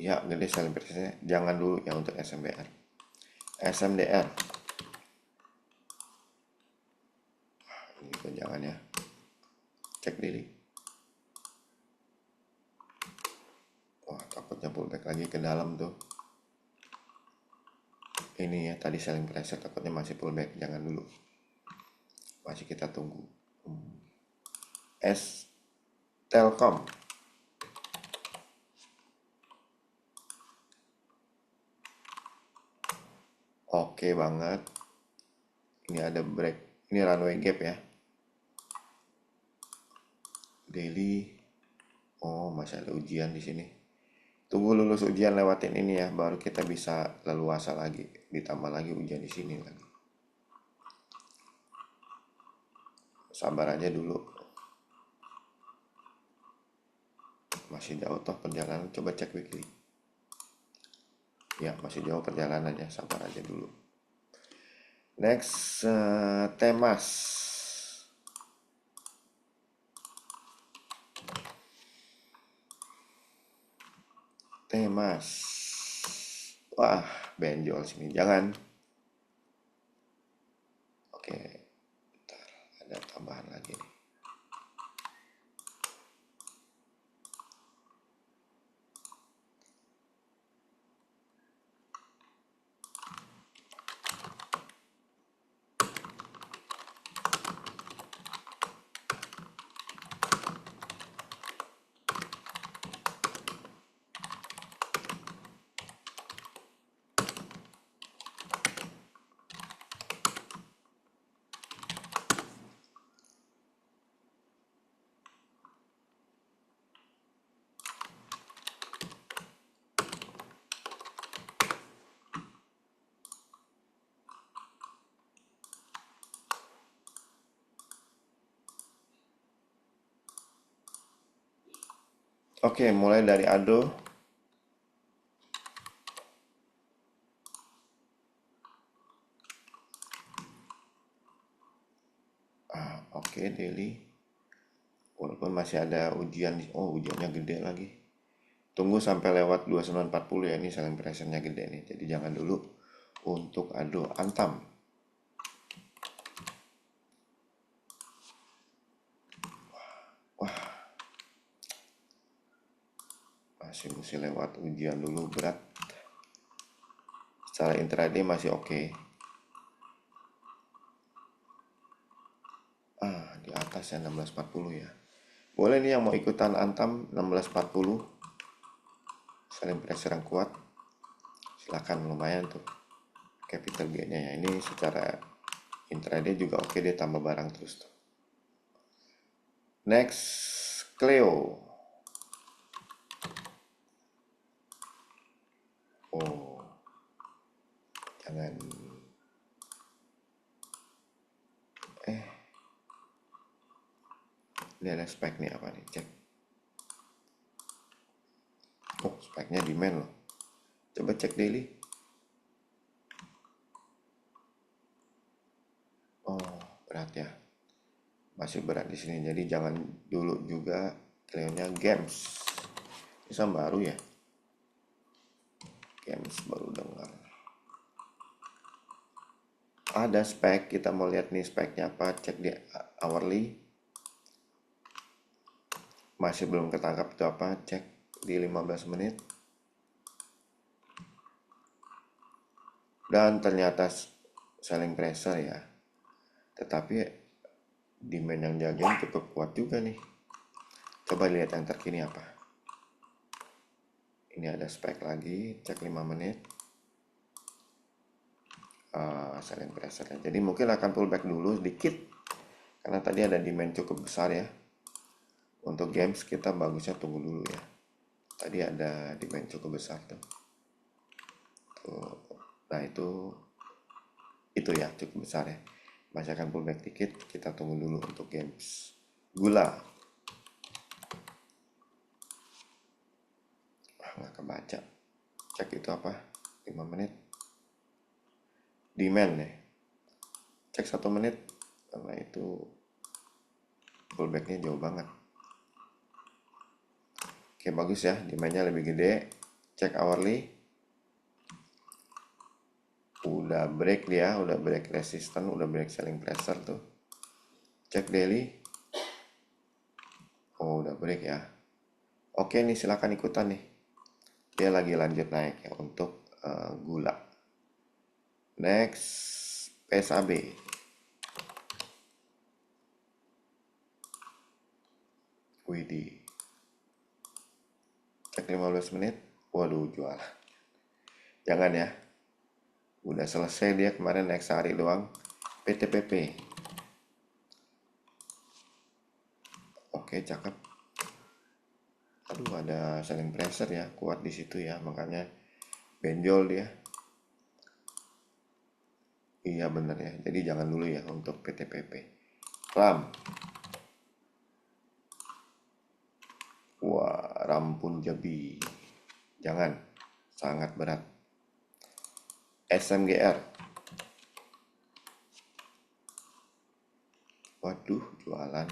Ya, gede selling pressure-nya. Jangan dulu ya untuk SMBR. SMDR. Ini juga jangan ya. Cek daily. Wah, takutnya pullback lagi ke dalam tuh. Ini ya, tadi selling pressure, takutnya masih pullback. Jangan dulu. Masih kita tunggu. S Telkom. Oke banget. Ini ada break. Ini runway gap ya. Daily. Oh, masih ada ujian di sini. Tunggu lulus ujian, lewatin ini ya, baru kita bisa leluasa lagi. Ditambah lagi ujian di sini lagi. Sabar aja dulu. Masih jauh toh perjalanan. Coba cek weekly. Ya, masih jauh perjalanannya. Sabar aja dulu. Next, Temas. Temas. Wah, benjol sini. Jangan. Oke, bentar. Ada tambahan lagi nih. Oke, mulai dari Ado. Oke, daily. Walaupun masih ada ujian. Oh, ujiannya gede lagi. Tunggu sampai lewat 2940 ya. Ini selling pressure-nya gede nih. Jadi jangan dulu untuk Ado. Antam. masih mesti lewat ujian dulu berat. Secara intraday masih oke. Di atas ya 1640 ya. Boleh nih yang mau ikutan Antam 1640, saling pressure yang kuat, silakan, lumayan tuh capital gainnya ya. Ini secara intraday juga oke, dia tambah barang terus tuh. Next, Cleo. Oh, jangan. Ini ada spek nih, apa nih, cek. Oh, speknya demand loh. Coba cek daily. Oh, berat ya. Masih berat di sini. Jadi jangan dulu juga. Cleonya games. Ini sama baru ya. Games baru dengar. Ada spek, kita mau lihat nih speknya apa. Cek di hourly. Masih belum ketangkap itu apa. Cek di 15 menit. Dan ternyata selling pressure ya. Tetapi demand yang jagain cukup kuat juga nih. Coba lihat yang terkini apa. Ini ada spek lagi, cek 5 menit. Selling pressure. Jadi mungkin akan pullback dulu sedikit. Karena tadi ada demand cukup besar ya. Untuk games kita bagusnya tunggu dulu ya. Tadi ada demand cukup besar tuh. Nah itu ya cukup besar ya. Masih akan pullback dikit, kita tunggu dulu untuk games. Gula. Nggak kebaca. Cek itu apa? 5 menit. Demand ya. Cek 1 menit. Karena itu pullbacknya jauh banget. Oke, bagus ya. Demandnya lebih gede. Cek hourly. Udah break dia, udah break resistance, udah break selling pressure tuh. Cek daily. Oh, udah break ya. Oke nih, silakan ikutan nih. Dia lagi lanjut naik ya untuk gula. Next, PSAB. Widih. Cek 15 menit. Waduh, jual. Jangan ya. Udah selesai dia kemarin naik sehari doang. PTPP. Oke, cakep. Aduh, ada selling pressure ya, kuat di situ ya, makanya benjol dia. Iya bener ya, jadi jangan dulu ya untuk PTPP. RAM. Wah, Rampun Jabi. Jangan, sangat berat. SMGR. Waduh, jualan.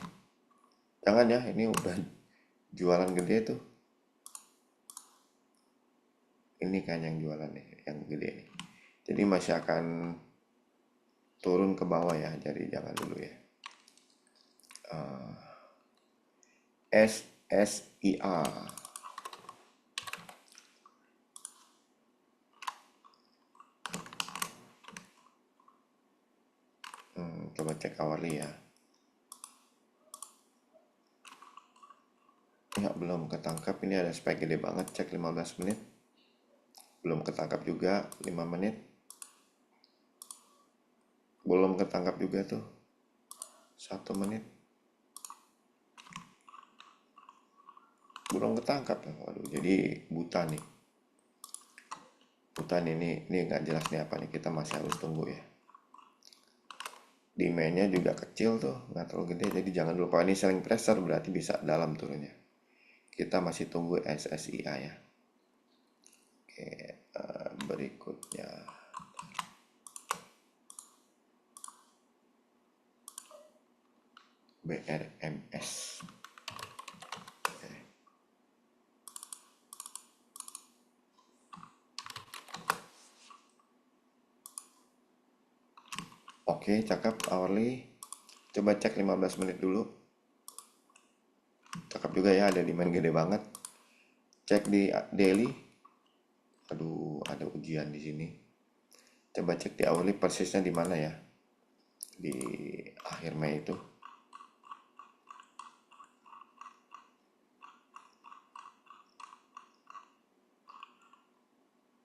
Jangan ya, ini udah jualan gede tuh. Ini kan yang jualan nih, yang gede nih. Jadi masih akan turun ke bawah ya, jadi jangan dulu ya. SSIA. Coba cek hourly ya. Ya, belum ketangkap. Ini ada spike gede banget. Cek 15 menit. Belum ketangkap juga. 5 menit. Belum ketangkap juga tuh. 1 menit. Belum ketangkap. Waduh, jadi buta nih. Buta nih, ini nggak jelas nih apa nih. Kita masih harus tunggu ya. Demandnya juga kecil tuh. Nggak terlalu gede. Jadi jangan lupa. Ini selling pressure berarti bisa dalam turunnya. Kita masih tunggu SSIA ya. Oke, berikutnya. BRMS. Oke, cakep hourly. Coba cek 15 menit dulu. Cakep juga ya, ada demand gede banget. Cek di daily. Aduh, ada ujian di sini. Coba cek di hourly persisnya di mana ya? Di akhir Mei itu.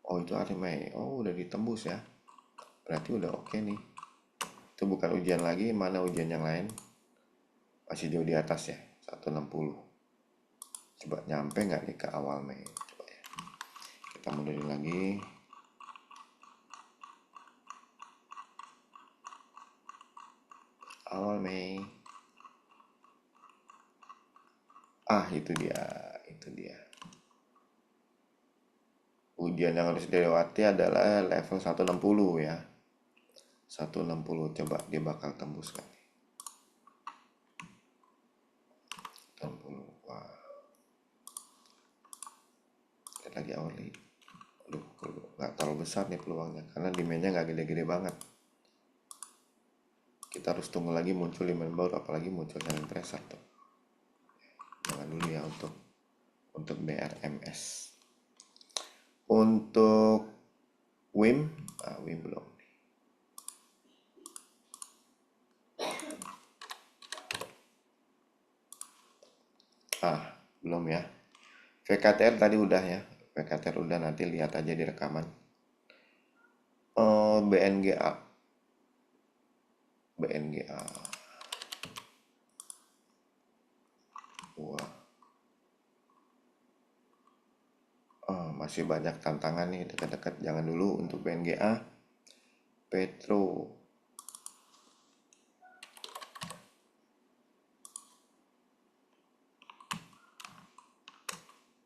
Oh, itu akhir Mei. Oh, udah ditembus ya. Berarti udah oke nih. Itu bukan ujian lagi, mana ujian yang lain? Masih jauh di atas ya, 160. Coba nyampe nggak nih ke awal Mei? Coba ya. Kita mundurin lagi. Awal Mei. Ah, itu dia. Itu dia. Ujian yang harus dilewati adalah level 160 ya. 160. Coba dia bakal tembus kan? 160. Wah, lihat lagi awalnya. Aduh, nggak terlalu besar nih peluangnya karena demandnya nggak gede-gede banget. Kita harus tunggu lagi muncul demand baru, apalagi muncul selling pressure tuh. Jangan dulu ya untuk BRMS. Untuk WIM, WIM belum. Belum ya. VKTR tadi udah ya. VKTR udah, nanti lihat aja di rekaman. Oh, BNGA. BNGA. Wah, masih banyak tantangan nih dekat-dekat. Jangan dulu untuk BNGA. Petro.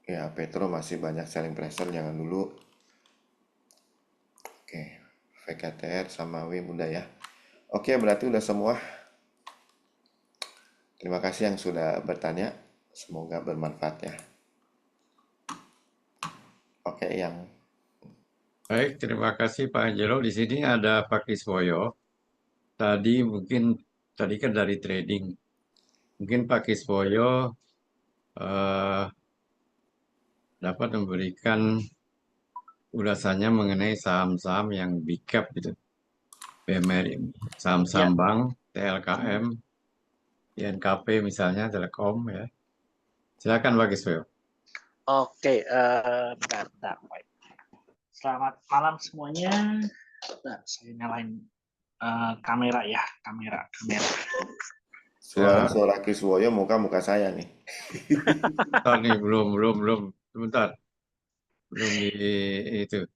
Ya, Petro masih banyak selling pressure, jangan dulu. Oke, VKTR sama WIM udah ya. Oke, berarti udah semua. Terima kasih yang sudah bertanya. Semoga bermanfaat ya. Oke, yang Baik, terima kasih Pak Angelo. Di sini ada Pak Kiswoyo. Tadi kan dari trading. Mungkin Pak Kiswoyo eh, dapat memberikan ulasannya mengenai saham-saham yang big cap gitu. BMRI, saham-saham Ya, bank, TLKM, INKP misalnya, Telekom ya. Silakan Pak Kiswoyo. oke. Bentar, bentar. Baik. Selamat malam semuanya. Bentar, saya nyalain kamera ya, kamera. Ya, suara Kiswoyo muka-muka saya nih. bentar nih, belum. Sebentar, belum di itu.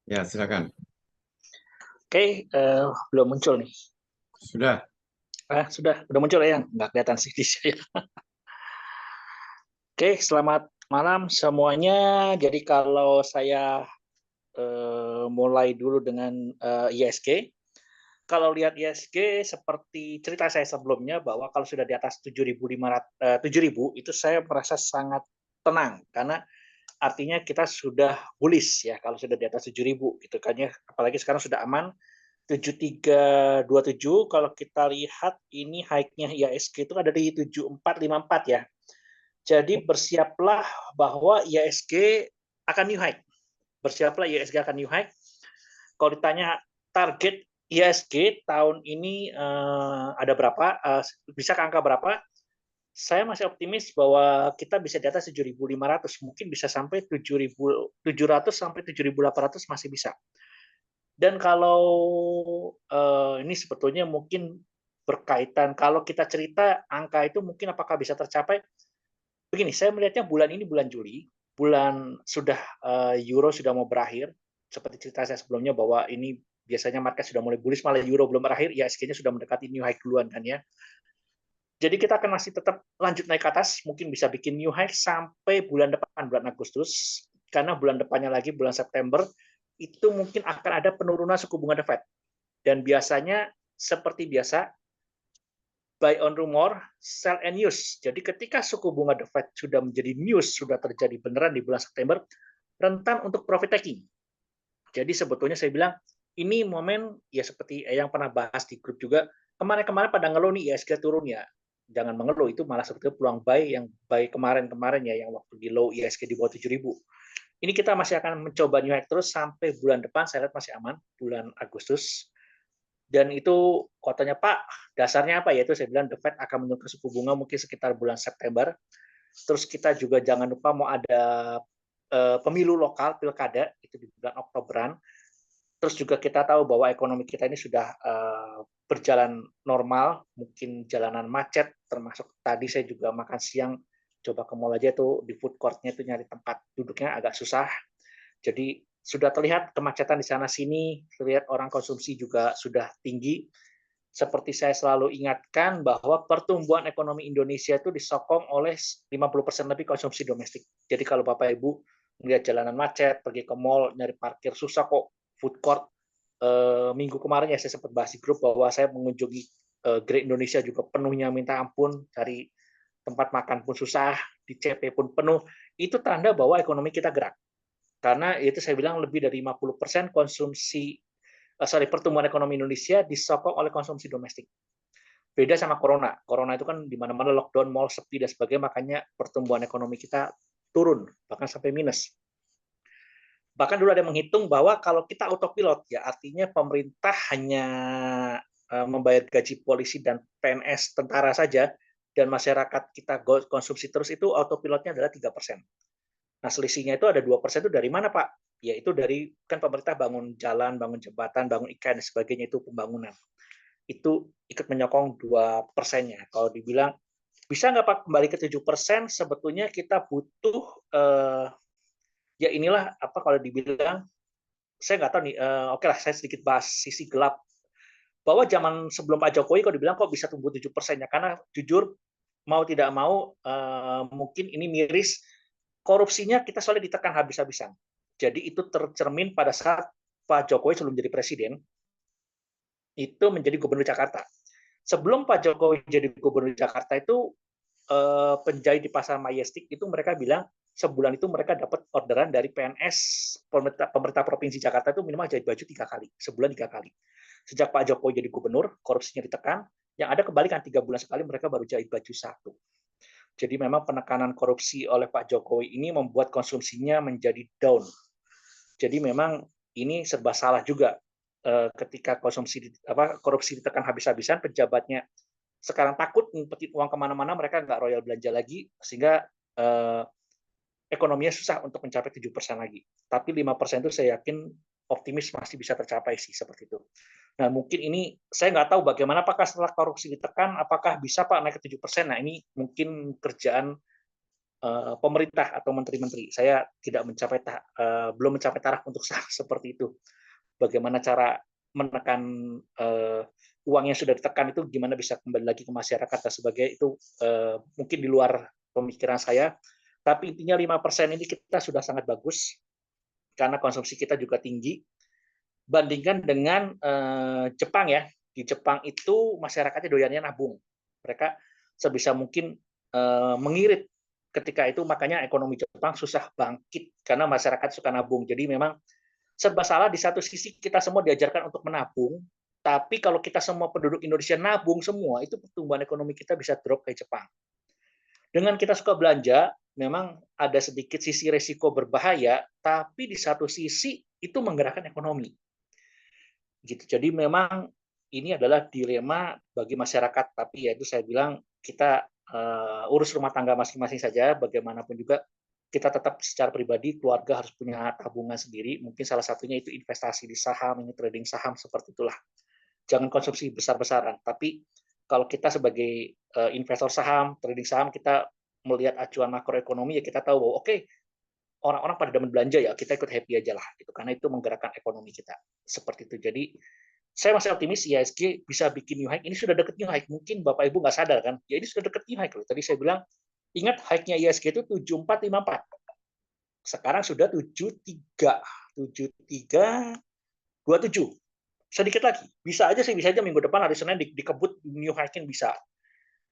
Ya, silakan. Oke, belum muncul nih. Sudah. Sudah muncul ya, nggak kelihatan sih di saya. Oke, selamat malam semuanya. Jadi kalau saya mulai dulu dengan ISG. Kalau lihat ISG seperti cerita saya sebelumnya bahwa kalau sudah di atas 7.000 itu saya merasa sangat tenang karena artinya kita sudah bullish ya kalau sudah di atas 7.000 gitu kan ya, apalagi sekarang sudah aman 7327. Kalau kita lihat ini high-nya IHSG itu ada di 7454 ya. Jadi bersiaplah bahwa IHSG akan new high. Bersiaplah IHSG akan new high. Kalau ditanya target IHSG tahun ini ada berapa, bisa ke angka berapa? Saya masih optimis bahwa kita bisa di atas 7.500, mungkin bisa sampai 7.700 sampai 7.800 masih bisa. Dan kalau ini sebetulnya mungkin berkaitan, kalau kita cerita angka itu mungkin apakah bisa tercapai? Begini, saya melihatnya bulan ini bulan Juli, bulan sudah Euro sudah mau berakhir, seperti cerita saya sebelumnya bahwa ini biasanya market sudah mulai bullish, malah Euro belum berakhir, IHSG-nya sudah mendekati new high duluan kan ya. Jadi kita akan masih tetap lanjut naik ke atas, mungkin bisa bikin new high sampai bulan depan, bulan Agustus, karena bulan depannya lagi, bulan September, itu mungkin akan ada penurunan suku bunga The Fed. Dan biasanya, seperti biasa, buy on rumor, sell and news. Jadi ketika suku bunga The Fed sudah menjadi news, sudah terjadi beneran di bulan September, rentan untuk profit taking. Jadi sebetulnya saya bilang ini momen ya seperti yang pernah bahas di grup juga, kemarin-kemarin pada ngeluh nih IHSG turun ya. Jangan mengeluh, itu malah sebetulnya peluang buy yang buy kemarin-kemarin ya, yang waktu di low IHSG di bawah 7.000. Ini kita masih akan mencoba new high terus sampai bulan depan, saya lihat masih aman, bulan Agustus. Dan itu katanya, Pak, dasarnya apa? Yaitu saya bilang The Fed akan menurunkan suku bunga mungkin sekitar bulan September. Terus kita juga jangan lupa mau ada pemilu lokal, pilkada, itu di bulan Oktoberan. Terus juga kita tahu bahwa ekonomi kita ini sudah berjalan normal, mungkin jalanan macet, termasuk tadi saya juga makan siang, coba ke mall aja tuh, di food court-nya itu nyari tempat duduknya agak susah. Jadi sudah terlihat kemacetan di sana-sini, terlihat orang konsumsi juga sudah tinggi. Seperti saya selalu ingatkan bahwa pertumbuhan ekonomi Indonesia itu disokong oleh 50% lebih konsumsi domestik. Jadi kalau Bapak Ibu melihat jalanan macet, pergi ke mall, nyari parkir susah kok, food court. Minggu kemarin ya saya sempat bahas di grup bahwa saya mengunjungi Great Indonesia juga penuhnya minta ampun, cari tempat makan pun susah, di CP pun penuh. Itu tanda bahwa ekonomi kita gerak. Karena itu saya bilang lebih dari 50% pertumbuhan ekonomi Indonesia disokong oleh konsumsi domestik. Beda sama corona. Corona itu kan di mana-mana lockdown, mall sepi dan sebagainya, makanya pertumbuhan ekonomi kita turun, bahkan sampai minus. Bahkan dulu ada yang menghitung bahwa kalau kita autopilot, ya artinya pemerintah hanya membayar gaji polisi dan PNS tentara saja, dan masyarakat kita konsumsi terus, itu autopilotnya adalah 3%. Nah, selisihnya itu ada 2% itu dari mana, Pak? Yaitu dari, kan pemerintah bangun jalan, bangun jembatan, bangun IKN, dan sebagainya, itu pembangunan. Itu ikut menyokong 2%-nya. Kalau dibilang, bisa nggak Pak kembali ke 7%, sebetulnya kita butuh, ya inilah, apa kalau dibilang, saya nggak tahu nih, oke lah, saya sedikit bahas sisi gelap. Bahwa zaman sebelum Pak Jokowi, kalau dibilang kok bisa tumbuh 7%-nya, karena jujur, mau tidak mau, mungkin ini miris, korupsinya kita soalnya ditekan habis-habisan. Jadi itu tercermin pada saat Pak Jokowi sebelum jadi presiden, itu menjadi gubernur Jakarta. Sebelum Pak Jokowi jadi gubernur Jakarta itu, penjahit di pasar Majestic itu mereka bilang sebulan itu mereka dapat orderan dari PNS, pemerintah provinsi Jakarta itu minimal jahit baju 3 kali, sebulan 3 kali. Sejak Pak Jokowi jadi gubernur, korupsinya ditekan, yang ada kebalikan 3 bulan sekali mereka baru jahit baju 1. Jadi memang penekanan korupsi oleh Pak Jokowi ini membuat konsumsinya menjadi down. Jadi memang ini serba salah juga ketika korupsi ditekan habis-habisan, pejabatnya sekarang takut ngumpetin uang kemana-mana, mereka nggak royal belanja lagi, sehingga ekonominya susah untuk mencapai 7% lagi. Tapi 5% itu saya yakin optimis masih bisa tercapai sih, seperti itu. Nah, mungkin ini saya nggak tahu bagaimana, apakah setelah korupsi ditekan, apakah bisa Pak naik ke 7%. Nah, ini mungkin kerjaan pemerintah atau menteri-menteri. Saya belum mencapai taraf untuk seperti itu. Bagaimana cara menekan uang yang sudah ditekan itu, gimana bisa kembali lagi ke masyarakat dan sebagainya, itu mungkin di luar pemikiran saya. Tapi intinya 5% ini kita sudah sangat bagus, karena konsumsi kita juga tinggi. Bandingkan dengan Jepang ya, di Jepang itu masyarakatnya doyannya nabung. Mereka sebisa mungkin mengirit ketika itu, makanya ekonomi Jepang susah bangkit karena masyarakat suka nabung. Jadi memang serba salah, di satu sisi kita semua diajarkan untuk menabung, tapi kalau kita semua penduduk Indonesia nabung semua, itu pertumbuhan ekonomi kita bisa drop kayak Jepang. Dengan kita suka belanja, memang ada sedikit sisi resiko berbahaya, tapi di satu sisi itu menggerakkan ekonomi. Gitu. Jadi memang ini adalah dilema bagi masyarakat, tapi ya itu saya bilang kita urus rumah tangga masing-masing saja. Bagaimanapun juga kita tetap secara pribadi, keluarga harus punya tabungan sendiri. Mungkin salah satunya itu investasi di saham, ini trading saham, seperti itulah. Jangan konsumsi besar-besaran. Tapi kalau kita sebagai investor saham, trading saham, kita melihat acuan makroekonomi, ya kita tahu bahwa oke, orang-orang pada demen belanja, ya kita ikut happy aja lah, gitu, karena itu menggerakkan ekonomi kita, seperti itu. Jadi saya masih optimis IHSG bisa bikin new high. Ini sudah deket new high, mungkin Bapak Ibu nggak sadar kan, ya ini sudah deket new high loh. Tadi saya bilang, ingat high-nya IHSG itu 7454, sekarang sudah 7327, sedikit lagi, bisa aja minggu depan hari Senin dikebut new high-nya bisa.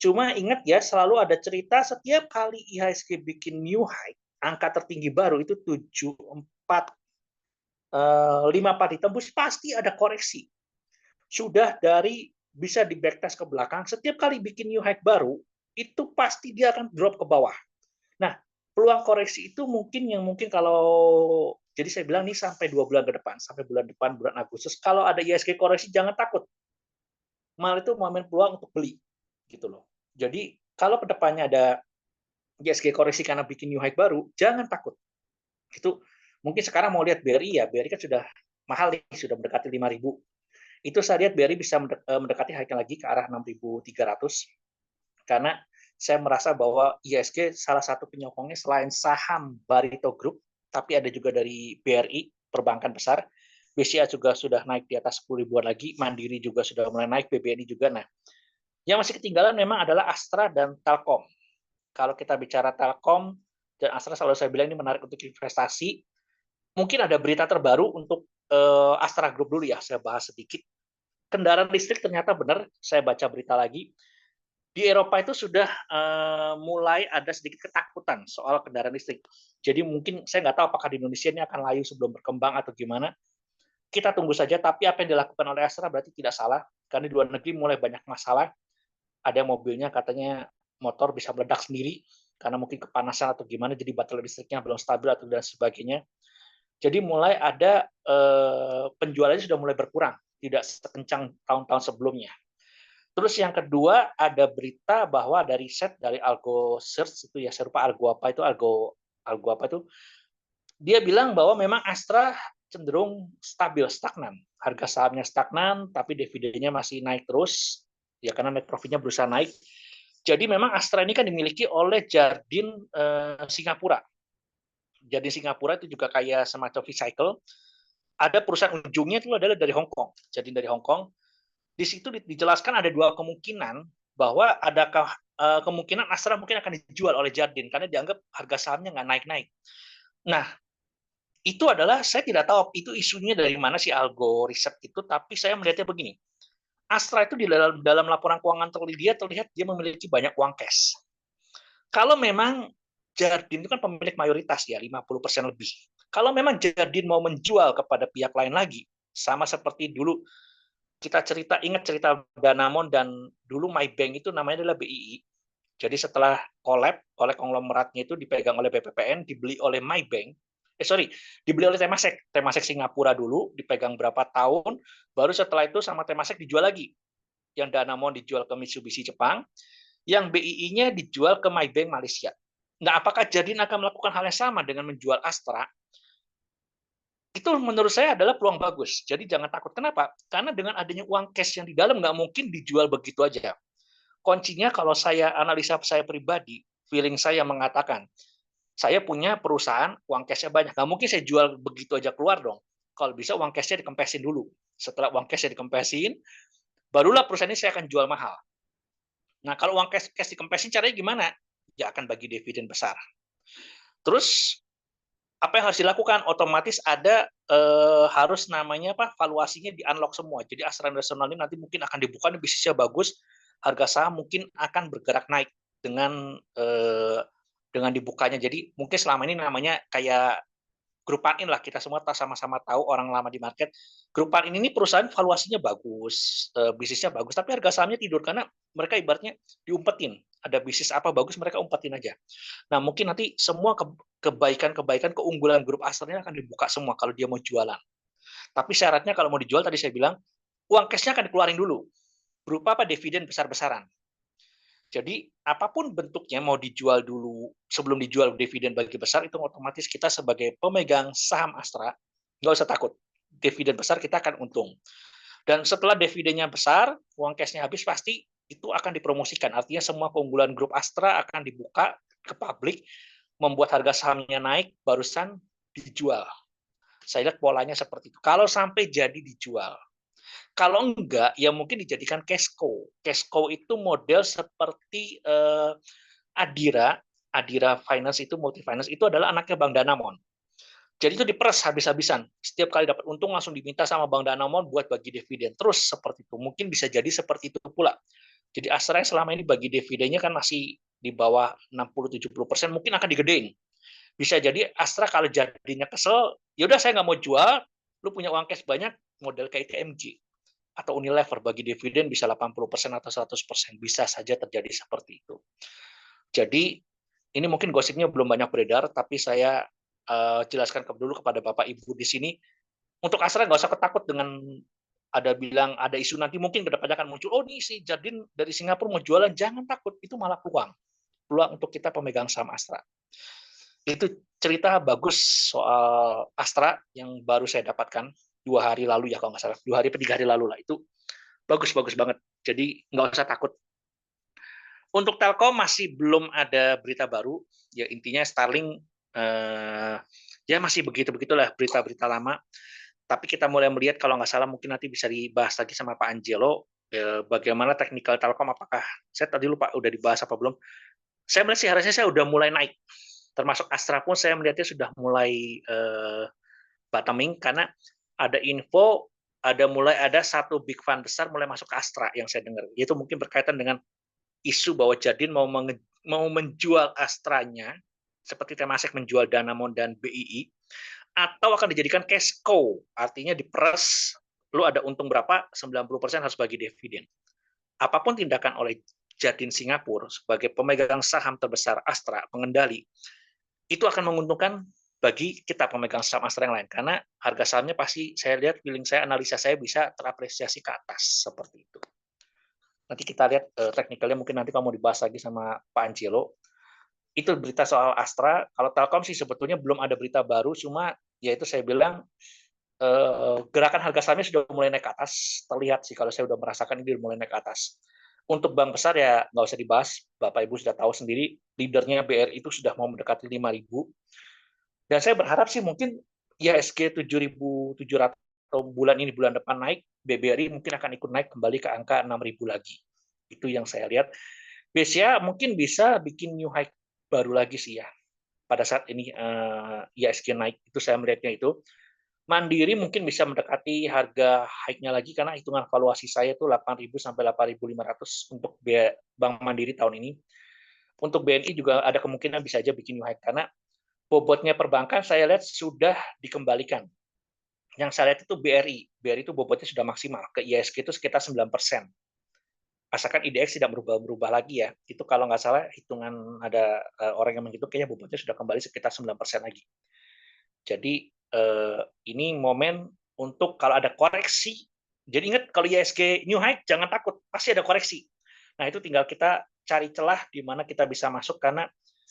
Cuma ingat ya, selalu ada cerita setiap kali IHSG bikin new high, angka tertinggi baru itu 74 54 ditembus, pasti ada koreksi. Sudah dari bisa di backtest ke belakang, setiap kali bikin new high baru, itu pasti dia akan drop ke bawah. Nah, peluang koreksi itu mungkin kalau jadi saya bilang nih sampai 2 bulan ke depan, sampai bulan depan, bulan Agustus, kalau ada ISG koreksi jangan takut. Malah itu momen peluang untuk beli gitu loh. Jadi kalau kedepannya ada ISG koreksi karena bikin new high baru, jangan takut. Itu mungkin sekarang mau lihat BRI ya, BRI kan sudah mahal nih, sudah mendekati 5.000. Itu saya lihat BRI bisa mendekati high lagi ke arah 6.300 karena saya merasa bahwa ISG salah satu penyokongnya selain saham Barito Group, tapi ada juga dari BRI, perbankan besar. BCA juga sudah naik di atas 10 ribuan lagi, Mandiri juga sudah mulai naik, BBNI juga. Nah, yang masih ketinggalan memang adalah Astra dan Telkom. Kalau kita bicara Telkom dan Astra, selalu saya bilang ini menarik untuk investasi. Mungkin ada berita terbaru untuk Astra Group dulu ya, saya bahas sedikit. Kendaraan listrik ternyata benar, saya baca berita lagi. Di Eropa itu sudah mulai ada sedikit ketakutan soal kendaraan listrik. Jadi mungkin saya nggak tahu apakah di Indonesia ini akan layu sebelum berkembang atau gimana. Kita tunggu saja, tapi apa yang dilakukan oleh Astra berarti tidak salah, karena di luar negeri mulai banyak masalah. Ada mobilnya katanya motor bisa meledak sendiri, karena mungkin kepanasan atau gimana, jadi baterai listriknya belum stabil atau dan sebagainya. Jadi mulai ada penjualannya sudah mulai berkurang, tidak sekencang tahun-tahun sebelumnya. Terus yang kedua ada berita bahwa ada riset dari Algo Search itu ya, saya lupa Algo apa itu, dia bilang bahwa memang Astra cenderung stabil, stagnan. Harga sahamnya stagnan, tapi dividennya masih naik terus, ya karena net profitnya berusaha naik. Jadi memang Astra ini kan dimiliki oleh Jardine Singapura. Jardine Singapura itu juga kayak semacam V-Cycle. Ada perusahaan ujungnya itu adalah dari Hong Kong. Jadi dari Hong Kong. Di situ dijelaskan ada 2 kemungkinan bahwa adakah kemungkinan Astra mungkin akan dijual oleh Jardine karena dianggap harga sahamnya nggak naik-naik. Nah, itu adalah saya tidak tahu itu isunya dari mana si Algo Riset itu, tapi saya melihatnya begini. Astra itu di dalam laporan keuangan terlihat dia memiliki banyak uang cash. Kalau memang Jardine itu kan pemilik mayoritas ya, 50% lebih. Kalau memang Jardine mau menjual kepada pihak lain lagi, sama seperti dulu kita ingat cerita Danamon dan dulu MyBank itu namanya adalah BII. Jadi setelah collab oleh konglomeratnya itu dipegang oleh BPPN, dibeli oleh MyBank. Dibeli oleh Temasek Singapura dulu, dipegang berapa tahun, baru setelah itu sama Temasek dijual lagi. Yang Danamon dijual ke Mitsubishi Jepang, yang BII-nya dijual ke MyBank Malaysia. Nah, apakah Jardine akan melakukan hal yang sama dengan menjual Astra? Itu menurut saya adalah peluang bagus. Jadi jangan takut. Kenapa? Karena dengan adanya uang cash yang di dalam nggak mungkin dijual begitu aja. Kuncinya kalau saya analisa saya pribadi, feeling saya mengatakan, saya punya perusahaan, uang cashnya banyak. Nggak mungkin saya jual begitu aja keluar dong. Kalau bisa uang cashnya dikempesin dulu. Setelah uang cashnya dikempesin, barulah perusahaan ini saya akan jual mahal. Nah, kalau uang cash dikempesin caranya gimana? Ya akan bagi dividen besar. Terus apa yang harus dilakukan? Otomatis ada harus namanya valuasinya di unlock semua. Jadi Astra Nasional ini nanti mungkin akan dibuka, bisnisnya bagus, harga saham mungkin akan bergerak naik dengan dibukanya. Jadi mungkin selama ini namanya kayak Grupanin lah, kita semua sama-sama tahu, orang lama di market. Grupanin ini perusahaan valuasinya bagus, bisnisnya bagus, tapi harga sahamnya tidur karena mereka ibaratnya diumpetin. Ada bisnis apa bagus, mereka umpetin aja. Nah, mungkin nanti semua kebaikan-kebaikan, keunggulan grup Astra ini akan dibuka semua kalau dia mau jualan. Tapi syaratnya kalau mau dijual, tadi saya bilang, uang cash-nya akan dikeluarin dulu. Berupa dividen besar-besaran. Jadi apapun bentuknya mau dijual dulu, sebelum dijual dividen bagi besar, itu otomatis kita sebagai pemegang saham Astra nggak usah takut, dividen besar kita akan untung. Dan setelah dividennya besar, uang cashnya habis, pasti itu akan dipromosikan. Artinya semua keunggulan grup Astra akan dibuka ke publik, membuat harga sahamnya naik, barusan dijual. Saya lihat polanya seperti itu. Kalau sampai jadi dijual. Kalau enggak, ya mungkin dijadikan cash cow. Cash cow itu model seperti Adira Finance itu, Multi Finance itu adalah anaknya Bang Danamon. Jadi itu diperes habis-habisan. Setiap kali dapat untung langsung diminta sama Bang Danamon buat bagi dividen. Terus seperti itu. Mungkin bisa jadi seperti itu pula. Jadi Astra yang selama ini bagi dividennya kan masih di bawah 60-70%, mungkin akan digedein. Bisa jadi Astra kalau jadinya kesel, ya udah saya nggak mau jual, lu punya uang cash banyak, model kayak KMG atau Unilever bagi dividen bisa 80% atau 100%, bisa saja terjadi seperti itu. Jadi ini mungkin gosipnya belum banyak beredar, tapi saya jelaskan dulu kepada Bapak Ibu di sini, untuk Astra nggak usah ketakut dengan ada bilang ada isu nanti mungkin kedepannya akan muncul, oh ini si Jardine dari Singapura mau jualan, jangan takut, itu malah peluang untuk kita pemegang saham Astra. Itu cerita bagus soal Astra yang baru saya dapatkan 2 hari lalu ya kalau nggak salah, 2 hari atau 3 hari lalu lah, itu bagus banget. Jadi nggak usah takut. Untuk Telkom masih belum ada berita baru, ya intinya Starlink ya masih begitu-begitulah berita-berita lama. Tapi kita mulai melihat kalau nggak salah mungkin nanti bisa dibahas lagi sama Pak Angelo, bagaimana teknikal Telkom, apakah saya tadi lupa udah dibahas apa belum. Saya melihat sih harusnya saya udah mulai naik. Termasuk Astra pun saya melihatnya sudah mulai bottoming karena ada info mulai ada satu big fund besar mulai masuk ke Astra yang saya dengar. Itu mungkin berkaitan dengan isu bahwa Jardine mau menjual Astranya seperti Temasek menjual Danamon dan BII, atau akan dijadikan cash cow, artinya diperes, lu ada untung berapa, 90% harus bagi dividen. Apapun tindakan oleh Jardine Singapura sebagai pemegang saham terbesar Astra, pengendali, itu akan menguntungkan bagi kita pemegang saham Astra yang lain, karena harga sahamnya pasti, saya lihat, feeling saya, analisa saya bisa terapresiasi ke atas, seperti itu. Nanti kita lihat teknikalnya, mungkin nanti kamu dibahas lagi sama Pak Angelo. Itu berita soal Astra. Kalau Telkom sih sebetulnya belum ada berita baru, cuma ya itu saya bilang gerakan harga sahamnya sudah mulai naik ke atas. Terlihat sih kalau saya sudah merasakan ini mulai naik ke atas. Untuk bank besar ya nggak usah dibahas, Bapak Ibu sudah tahu sendiri, leadernya BRI itu sudah mau mendekati 5.000. Dan saya berharap sih mungkin IHSG 7.700 atau bulan depan naik, BBRI mungkin akan ikut naik kembali ke angka 6.000 lagi. Itu yang saya lihat. BCA mungkin bisa bikin new high baru lagi sih ya. Pada saat ini IHSG naik, itu saya melihatnya itu. Mandiri mungkin bisa mendekati harga high-nya lagi karena hitungan valuasi saya itu 8.000 sampai 8.500 untuk Bank Mandiri tahun ini. Untuk BNI juga ada kemungkinan bisa aja bikin new high karena bobotnya perbankan saya lihat sudah dikembalikan. Yang saya lihat itu BRI. BRI itu bobotnya sudah maksimal. Ke IHSG itu sekitar 9%. Asalkan IDX tidak berubah lagi ya. Itu kalau nggak salah hitungan ada orang yang menghitung kayaknya bobotnya sudah kembali sekitar 9% lagi. Jadi ini momen untuk kalau ada koreksi. Jadi ingat kalau IHSG new high jangan takut, pasti ada koreksi. Nah, itu tinggal kita cari celah di mana kita bisa masuk karena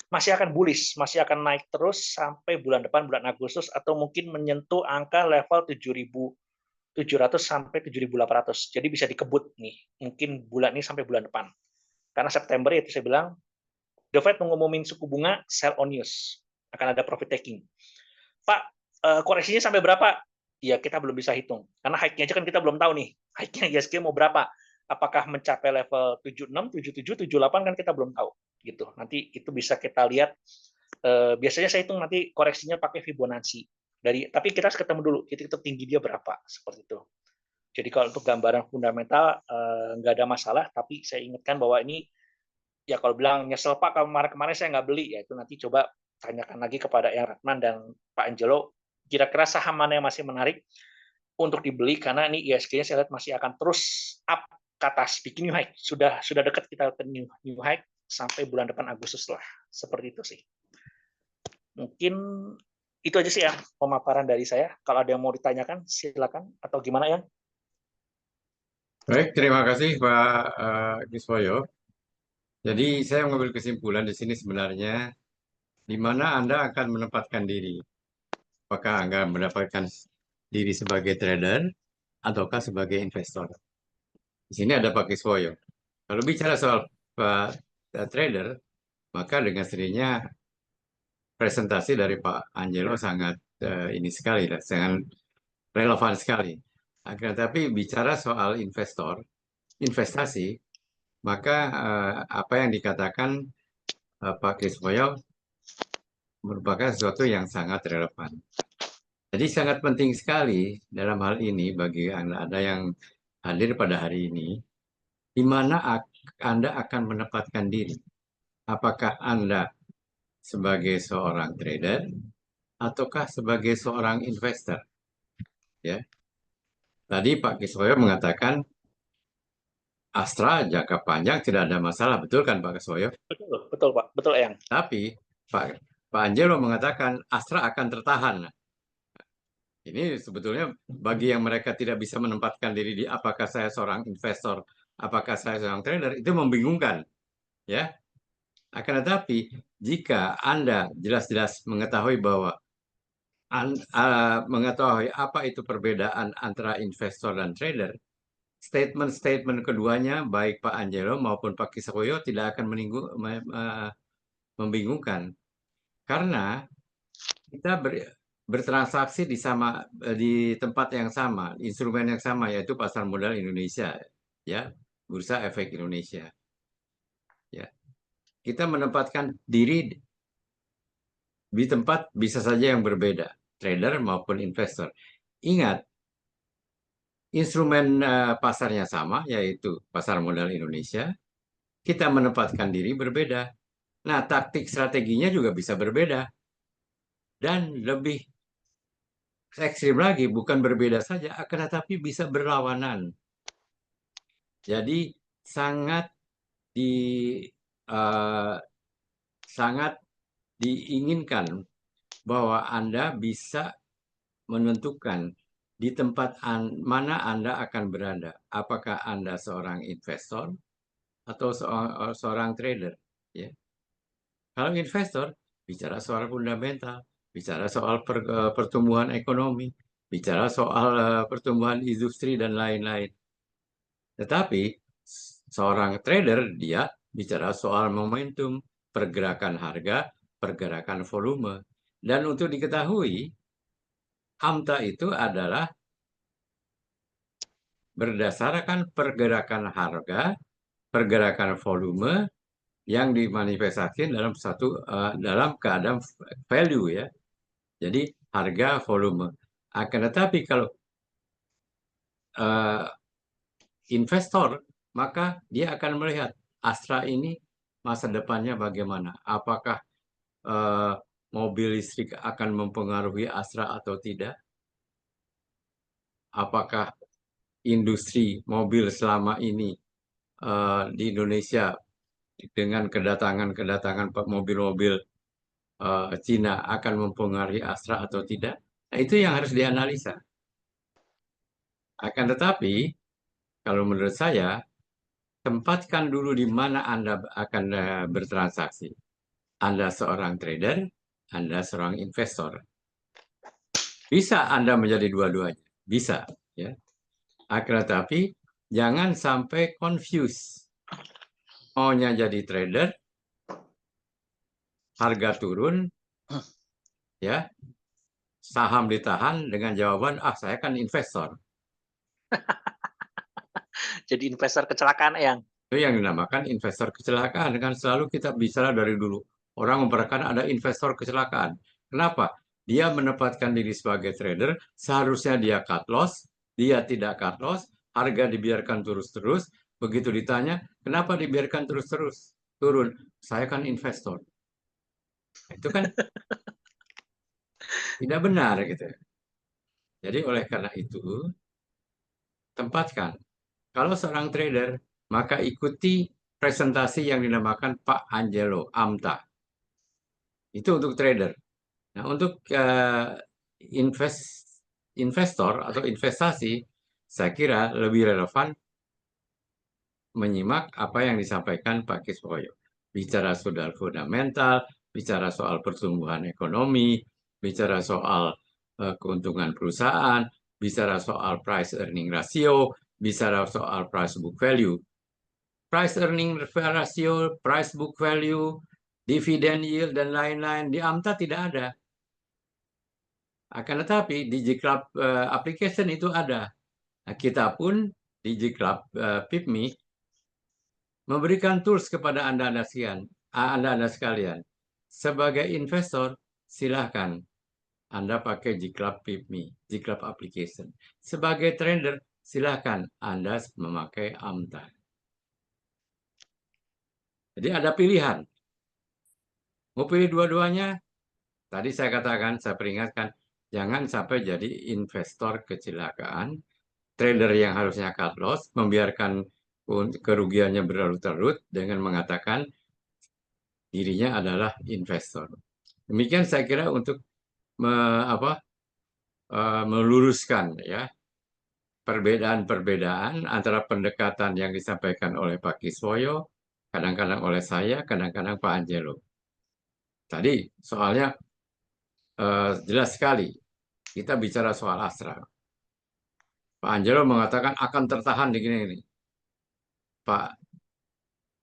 masih akan bullish, masih akan naik terus sampai bulan depan, bulan Agustus, atau mungkin menyentuh angka level 7.700 sampai 7.800. Jadi bisa dikebut nih, mungkin bulan ini sampai bulan depan. Karena September itu saya bilang, The Fed mengumumin suku bunga, sell on news. Akan ada profit taking. Pak, koreksinya sampai berapa? Ya kita belum bisa hitung. Karena high-nya aja kan kita belum tahu nih. High-nya IHSG mau berapa? Apakah mencapai level 76, 77, 78 kan kita belum tahu. Gitu. Nanti itu bisa kita lihat. Biasanya saya hitung nanti koreksinya pakai Fibonacci. Tapi kita harus ketemu dulu titik tertinggi dia berapa. Seperti itu. Jadi kalau untuk gambaran fundamental nggak ada masalah. Tapi saya ingatkan bahwa ini ya kalau bilang nyesel Pak kemarin saya nggak beli, ya itu nanti coba tanyakan lagi kepada Yang Ratman dan Pak Angelo, kira-kira saham mana yang masih menarik untuk dibeli karena ini IHSG-nya saya lihat masih akan terus up ke atas, bikin new high. Sudah dekat kita ke new high sampai bulan depan Agustus lah. Seperti itu sih. Mungkin itu aja sih ya pemaparan dari saya. Kalau ada yang mau ditanyakan silakan atau gimana ya. Baik, terima kasih Pak Giswoyo. Jadi saya mengambil kesimpulan di sini sebenarnya di mana Anda akan menempatkan diri. Apakah Anda mendapatkan diri sebagai trader ataukah sebagai investor? Di sini ada Pak Kiswoyo. Kalau bicara soal Pak trader, maka dengan sendirinya presentasi dari Pak Angelo sangat ini sekali, sangat relevan sekali. Akan tetapi bicara soal investasi, maka apa yang dikatakan Pak Kiswoyo merupakan sesuatu yang sangat relevan. Jadi sangat penting sekali dalam hal ini bagi Anda yang hadir pada hari ini, di mana Anda akan menempatkan diri. Apakah Anda sebagai seorang trader ataukah sebagai seorang investor? Ya, tadi Pak Kiswoyo mengatakan Astra jangka panjang tidak ada masalah, betul kan Pak Kiswoyo? Betul, betul Pak, betul Eyang. Tapi Pak Angelo mengatakan Astra akan tertahan. Ini sebetulnya bagi yang mereka tidak bisa menempatkan diri di apakah saya seorang investor, apakah saya seorang trader, itu membingungkan, ya. Akan tetapi jika Anda jelas-jelas mengetahui bahwa mengetahui apa itu perbedaan antara investor dan trader, statement-statement keduanya baik Pak Angelo maupun Pak Kiswoyo tidak akan membingungkan karena kita bertransaksi di tempat yang sama, instrumen yang sama yaitu pasar modal Indonesia, ya, Bursa Efek Indonesia. Ya. Kita menempatkan diri di tempat bisa saja yang berbeda, trader maupun investor. Ingat, instrumen pasarnya sama yaitu pasar modal Indonesia. Kita menempatkan diri berbeda. Nah, taktik strateginya juga bisa berbeda dan lebih ekstrim lagi, bukan berbeda saja, akan tetapi bisa berlawanan. Jadi sangat di eh, sangat diinginkan bahwa Anda bisa menentukan di tempat mana Anda akan berada. Apakah Anda seorang investor atau seorang trader? Ya. Kalau investor bicara soal fundamental, bicara soal pertumbuhan ekonomi, bicara soal pertumbuhan industri dan lain-lain. Tetapi seorang trader dia bicara soal momentum, pergerakan harga, pergerakan volume. Dan untuk diketahui, AMTA itu adalah berdasarkan pergerakan harga, pergerakan volume yang dimanifestasikan dalam keadaan value ya. Jadi harga volume. Akan tetapi kalau uh, investor, maka dia akan melihat Astra ini masa depannya bagaimana. Apakah mobil listrik akan mempengaruhi Astra atau tidak? Apakah industri mobil selama ini di Indonesia dengan kedatangan mobil-mobil Cina akan mempengaruhi Astra atau tidak? Nah, itu yang harus dianalisa. Akan tetapi, kalau menurut saya, tempatkan dulu di mana Anda akan bertransaksi. Anda seorang trader, Anda seorang investor. Bisa Anda menjadi dua-duanya, bisa. Ya. Akan tetapi, jangan sampai confuse. Maunya jadi trader, harga turun, ya, saham ditahan dengan jawaban, saya kan investor. Jadi investor kecelakaan Eyang. Itu yang dinamakan investor kecelakaan. Kan selalu kita bicara dari dulu. Orang memperkatakan ada investor kecelakaan. Kenapa? Dia menempatkan diri sebagai trader, seharusnya dia cut loss, dia tidak cut loss, harga dibiarkan terus-terus. Begitu ditanya, kenapa dibiarkan terus-terus turun? Saya kan investor. Itu kan tidak benar gitu. Jadi oleh karena itu, tempatkan. Kalau seorang trader, maka ikuti presentasi yang dinamakan Pak Angelo, AMTA. Itu untuk trader. Nah, untuk investor atau investasi, saya kira lebih relevan menyimak apa yang disampaikan Pak Kiswoyo. Bicara soal fundamental, bicara soal pertumbuhan ekonomi, bicara soal keuntungan perusahaan, bicara soal price earning ratio, bicara soal price book value. Price earning ratio, price book value, dividend yield, dan lain-lain di AMTA tidak ada. Akan tetapi di GClub application itu ada. Nah, kita pun di GClub PIPMI memberikan tools kepada Anda-Anda sekalian. Sebagai investor, silahkan Anda pakai GClub PIPMI, GClub application. Sebagai trader, silahkan Anda memakai AMTA. Jadi ada pilihan. Mau pilih dua-duanya, tadi saya katakan, saya peringatkan, jangan sampai jadi investor kecelakaan, trader yang harusnya cut loss, membiarkan kerugiannya berlarut-larut dengan mengatakan dirinya adalah investor. Demikian saya kira untuk meluruskan ya perbedaan-perbedaan antara pendekatan yang disampaikan oleh Pak Kiswoyo, kadang-kadang oleh saya, kadang-kadang Pak Angelo. Tadi soalnya jelas sekali kita bicara soal Astra. Pak Angelo mengatakan akan tertahan di gini. Pak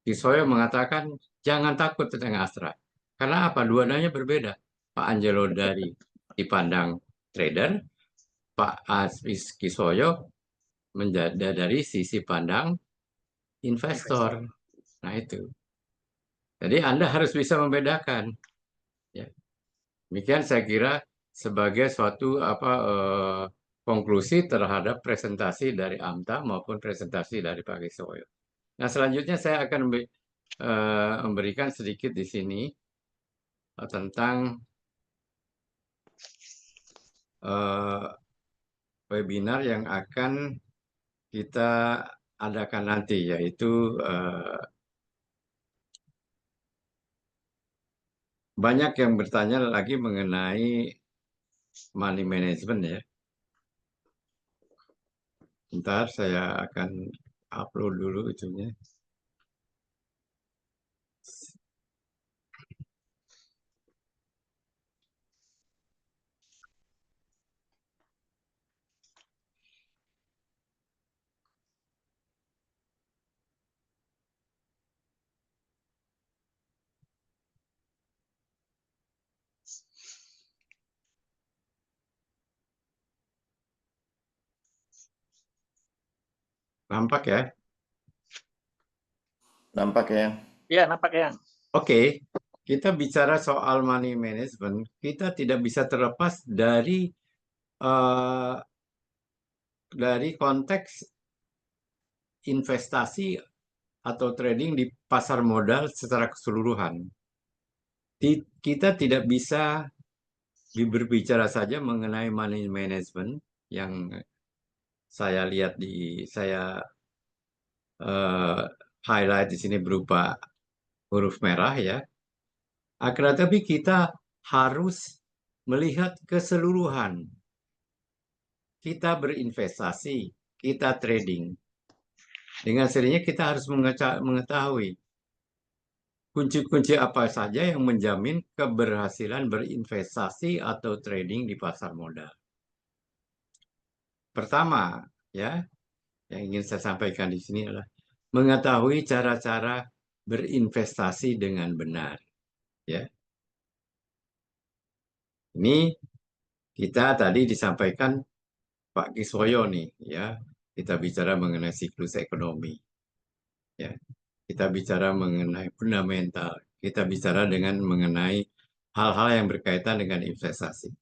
Kiswoyo mengatakan jangan takut tentang Astra. Karena apa? Dua-duanya berbeda. Pak Angelo dipandang trader, Pak Asvis Kiswoyo menjadi dari sisi pandang investor. Nah itu. Jadi Anda harus bisa membedakan. Ya. Demikian saya kira sebagai suatu konklusi terhadap presentasi dari AMTA maupun presentasi dari Pak Kiswoyo. Nah selanjutnya saya akan memberikan sedikit di sini tentang uh, webinar yang akan kita adakan nanti, yaitu banyak yang bertanya lagi mengenai money management ya. Ntar saya akan upload dulu itunya. Nampak ya? Nampak ya? Ya, nampak ya. Oke, kita bicara soal money management, kita tidak bisa terlepas eh, dari konteks investasi atau trading di pasar modal secara keseluruhan. Kita tidak bisa berbicara saja mengenai money management yang saya lihat saya eh, highlight di sini berupa huruf merah ya. Akan tetapi kita harus melihat keseluruhan. Kita berinvestasi, kita trading. Dengan sendirinya kita harus mengetahui kunci-kunci apa saja yang menjamin keberhasilan berinvestasi atau trading di pasar modal. Pertama, ya, yang ingin saya sampaikan di sini adalah mengetahui cara-cara berinvestasi dengan benar, ya. Ini kita tadi disampaikan Pak Kiswoyo nih, ya. Kita bicara mengenai siklus ekonomi, ya. Kita bicara mengenai fundamental, kita bicara mengenai hal-hal yang berkaitan dengan investasi.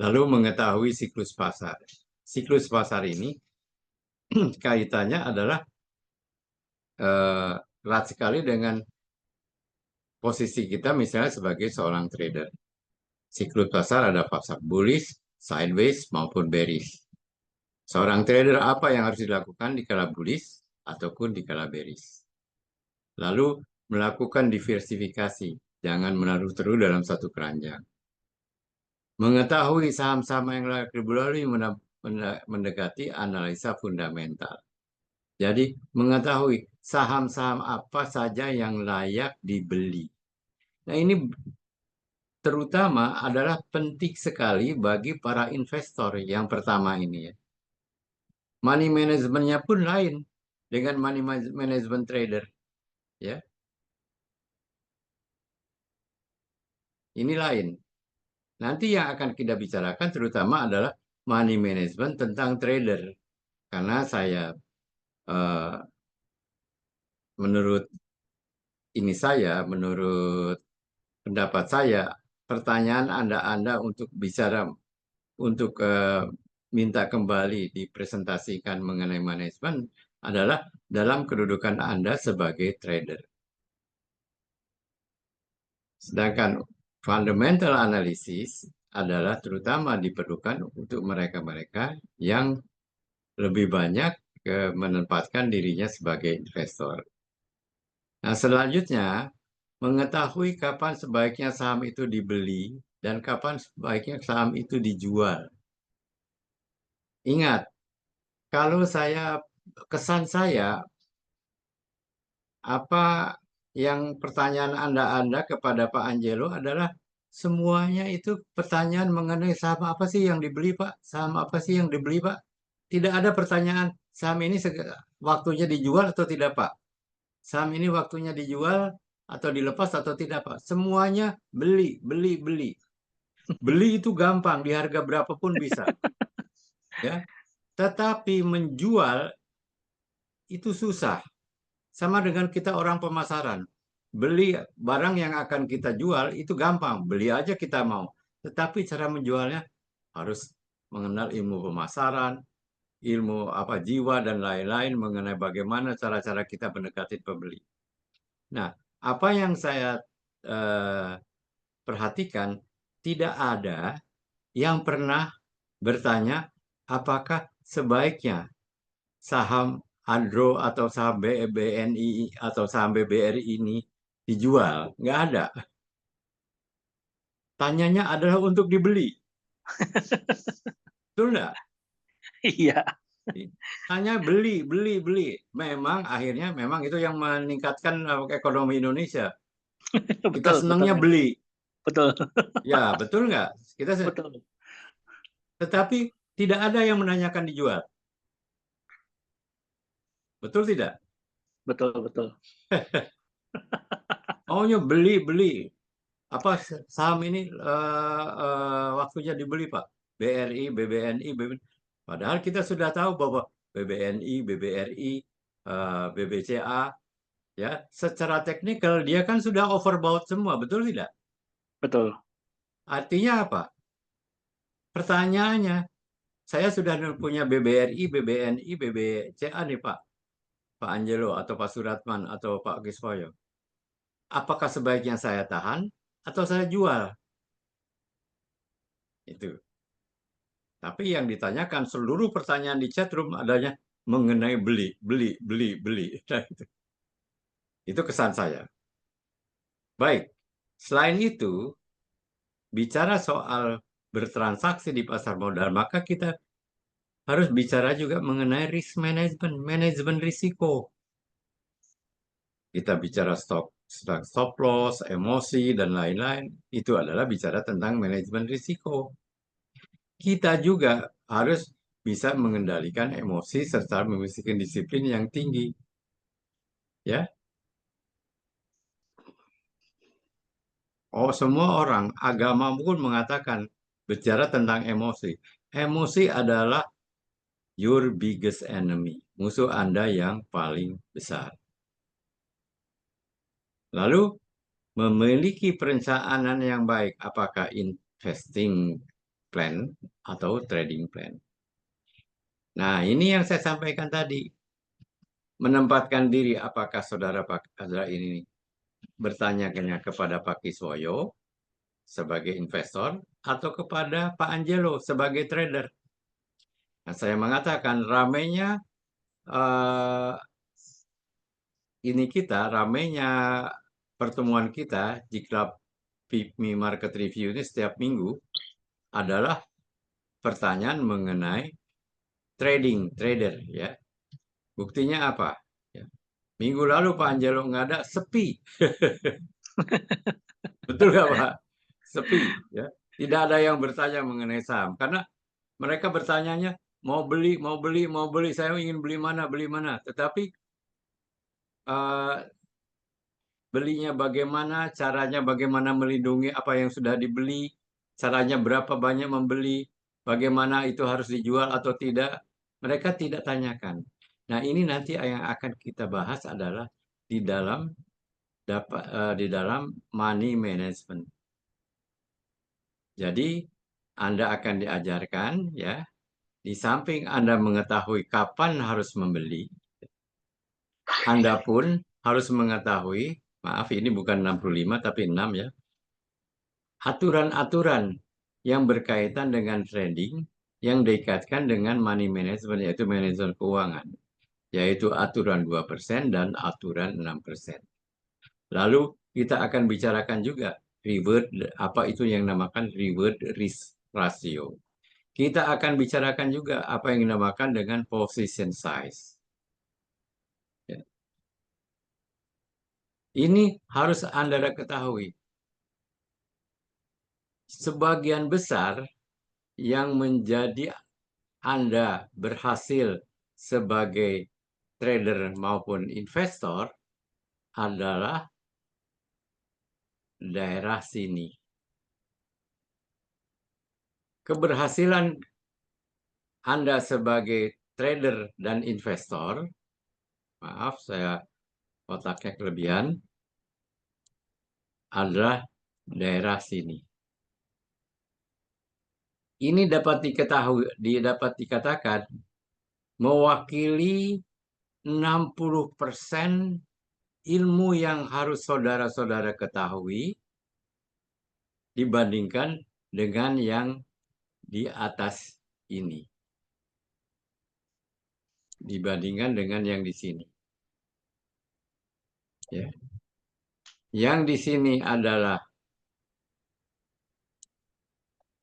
Lalu mengetahui siklus pasar. Siklus pasar ini kaitannya adalah erat sekali dengan posisi kita misalnya sebagai seorang trader. Siklus pasar ada pasar bullish, sideways, maupun bearish. Seorang trader apa yang harus dilakukan di kala bullish ataupun di kala bearish. Lalu melakukan diversifikasi, jangan menaruh terus dalam satu keranjang. Mengetahui saham-saham yang melalui mendekati analisa fundamental. Jadi mengetahui saham-saham apa saja yang layak dibeli. Nah ini terutama adalah penting sekali bagi para investor yang pertama ini ya. Money manajemennya pun lain dengan money management trader. Ya, ini lain. Nanti yang akan kita bicarakan terutama adalah money management tentang trader. Karena saya eh, menurut menurut pendapat saya, pertanyaan Anda untuk bicara untuk minta kembali dipresentasikan mengenai manajemen adalah dalam kedudukan Anda sebagai trader. Sedangkan fundamental analysis adalah terutama diperlukan untuk mereka-mereka yang lebih banyak menempatkan dirinya sebagai investor. Nah, selanjutnya, mengetahui kapan sebaiknya saham itu dibeli dan kapan sebaiknya saham itu dijual. Ingat, kalau kesan saya, apa yang pertanyaan Anda kepada Pak Angelo adalah semuanya itu pertanyaan mengenai saham apa sih yang dibeli, Pak? Saham apa sih yang dibeli, Pak? Tidak ada pertanyaan saham ini waktunya dijual atau tidak, Pak? Saham ini waktunya dijual atau dilepas atau tidak, Pak? Semuanya beli, beli, beli. Beli itu gampang, di harga berapapun bisa. Ya. Tetapi menjual itu susah. Sama dengan kita orang pemasaran. Beli barang yang akan kita jual itu gampang. Beli aja kita mau. Tetapi cara menjualnya harus mengenal ilmu pemasaran, ilmu jiwa dan lain-lain mengenai bagaimana cara-cara kita mendekati pembeli. Nah, apa yang saya perhatikan, tidak ada yang pernah bertanya apakah sebaiknya saham Andro atau saham BNI atau saham BBRI ini dijual. Nggak ada. Tanyanya adalah untuk dibeli. Betul nggak? Iya, Hanya beli, beli, beli. Memang itu yang meningkatkan ekonomi Indonesia. Kita betul, betul, senangnya Mas. beli. Betul, Ya, betul nggak? betul, Tetapi tidak ada yang menanyakan dijual. Betul tidak? betul, betul. Maunya beli, beli. Apa saham ini waktunya dibeli, Pak? BRI, BBNI, Padahal kita sudah tahu bahwa BBNI, BBRI, BBCA, ya, secara teknikal dia kan sudah overbought semua, betul tidak? Betul. Artinya apa? Pertanyaannya, saya sudah punya BBRI, BBNI, BBCA nih, Pak. Pak Angelo atau Pak Suratman atau Pak Giswoyo. Apakah sebaiknya saya tahan atau saya jual? Itu. Tapi yang ditanyakan seluruh pertanyaan di chatroom adanya mengenai beli, beli, beli, beli. Nah, itu kesan saya. Baik, selain itu, bicara soal bertransaksi di pasar modal, maka kita harus bicara juga mengenai risk management, manajemen risiko. Kita bicara stop loss, emosi, dan lain-lain. Itu adalah bicara tentang manajemen risiko. Kita juga harus bisa mengendalikan emosi serta memiliki disiplin yang tinggi. Ya, semua orang, agama pun mengatakan bicara tentang emosi. Emosi adalah your biggest enemy, musuh Anda yang paling besar. Lalu memiliki perencanaan yang baik, apakah investing plan atau trading plan. Nah, ini yang saya sampaikan tadi. Menempatkan diri, apakah saudara ini bertanya kepada Pak Kiswoyo sebagai investor atau kepada Pak Angelo sebagai trader. Nah, saya mengatakan ramainya ramainya pertemuan kita di klub PIPMI Market Review ini setiap minggu adalah pertanyaan mengenai trader ya. Buktinya apa? Ya. Minggu lalu Pak Angelo nggak ada, sepi. Betul nggak Pak? Sepi ya. Tidak ada yang bertanya mengenai saham karena mereka bertanyanya mau beli, mau beli, mau beli. Saya ingin beli mana, beli mana. Tetapi belinya bagaimana, caranya bagaimana melindungi apa yang sudah dibeli, caranya berapa banyak membeli, bagaimana itu harus dijual atau tidak. Mereka tidak tanyakan. Nah, ini nanti yang akan kita bahas adalah di dalam di dalam money management. Jadi, Anda akan diajarkan ya, di samping Anda mengetahui kapan harus membeli, Anda pun harus mengetahui, maaf ini bukan 65 tapi 6 ya. aturan-aturan yang berkaitan dengan trading yang dikaitkan dengan money management, yaitu manajemen keuangan, yaitu aturan 2% dan aturan 6%. Lalu kita akan bicarakan juga reward, apa itu yang dinamakan reward risk ratio. Kita akan bicarakan juga apa yang dinamakan dengan position size. Ya. Ini harus Anda ketahui. Sebagian besar yang menjadi Anda berhasil sebagai trader maupun investor adalah daerah sini. Keberhasilan Anda sebagai trader dan investor, maaf saya otaknya kelebihan, adalah daerah sini. Ini dapat dikatakan mewakili 60% ilmu yang harus saudara-saudara ketahui dibandingkan dengan yang di atas ini. Dibandingkan dengan yang di sini. Ya. Yang di sini adalah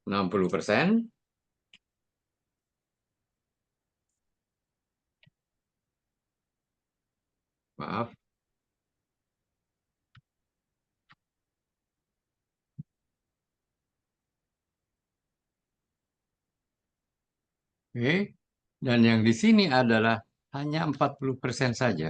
60%. Maaf. Oke. Dan yang di sini adalah hanya 40% saja.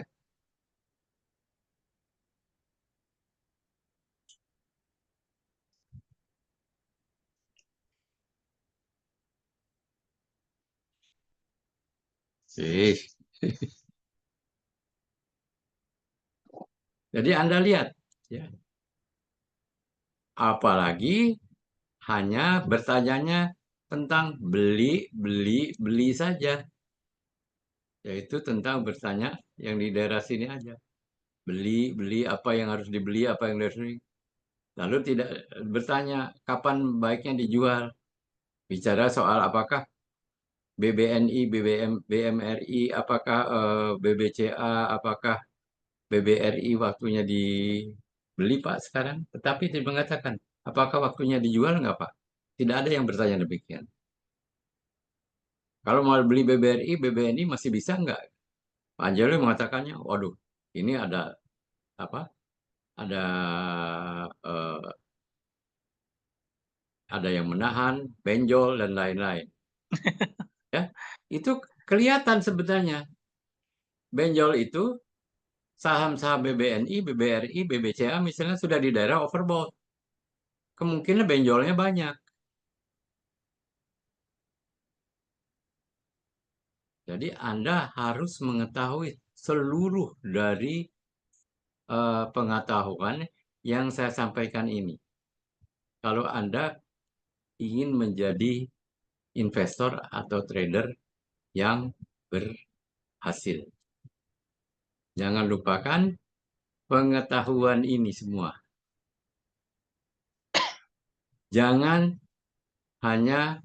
Oke. Jadi Anda lihat, ya. Apalagi hanya bertanyanya tentang beli, beli, beli saja. Yaitu tentang bertanya yang di daerah sini aja. Beli, beli, apa yang harus dibeli, apa yang harus dibeli. Lalu tidak bertanya kapan baiknya dijual. Bicara soal apakah BBNI, BMRI, apakah BBCA, apakah BBRI waktunya dibeli Pak sekarang. Tetapi tidak mengatakan apakah waktunya dijual nggak Pak. Tidak ada yang bertanya demikian. Kalau mau beli BBRI, BBNI masih bisa nggak? Pak Anjelo mengatakannya, waduh, ini ada apa? Eh, ada yang menahan, benjol dan lain-lain. Ya, itu kelihatan sebenarnya. Benjol itu saham-saham BBNI, BBRI, BBCA misalnya sudah di daerah overbought. Kemungkinan benjolnya banyak. Jadi Anda harus mengetahui seluruh dari pengetahuan yang saya sampaikan ini. Kalau Anda ingin menjadi investor atau trader yang berhasil. Jangan lupakan pengetahuan ini semua. Jangan hanya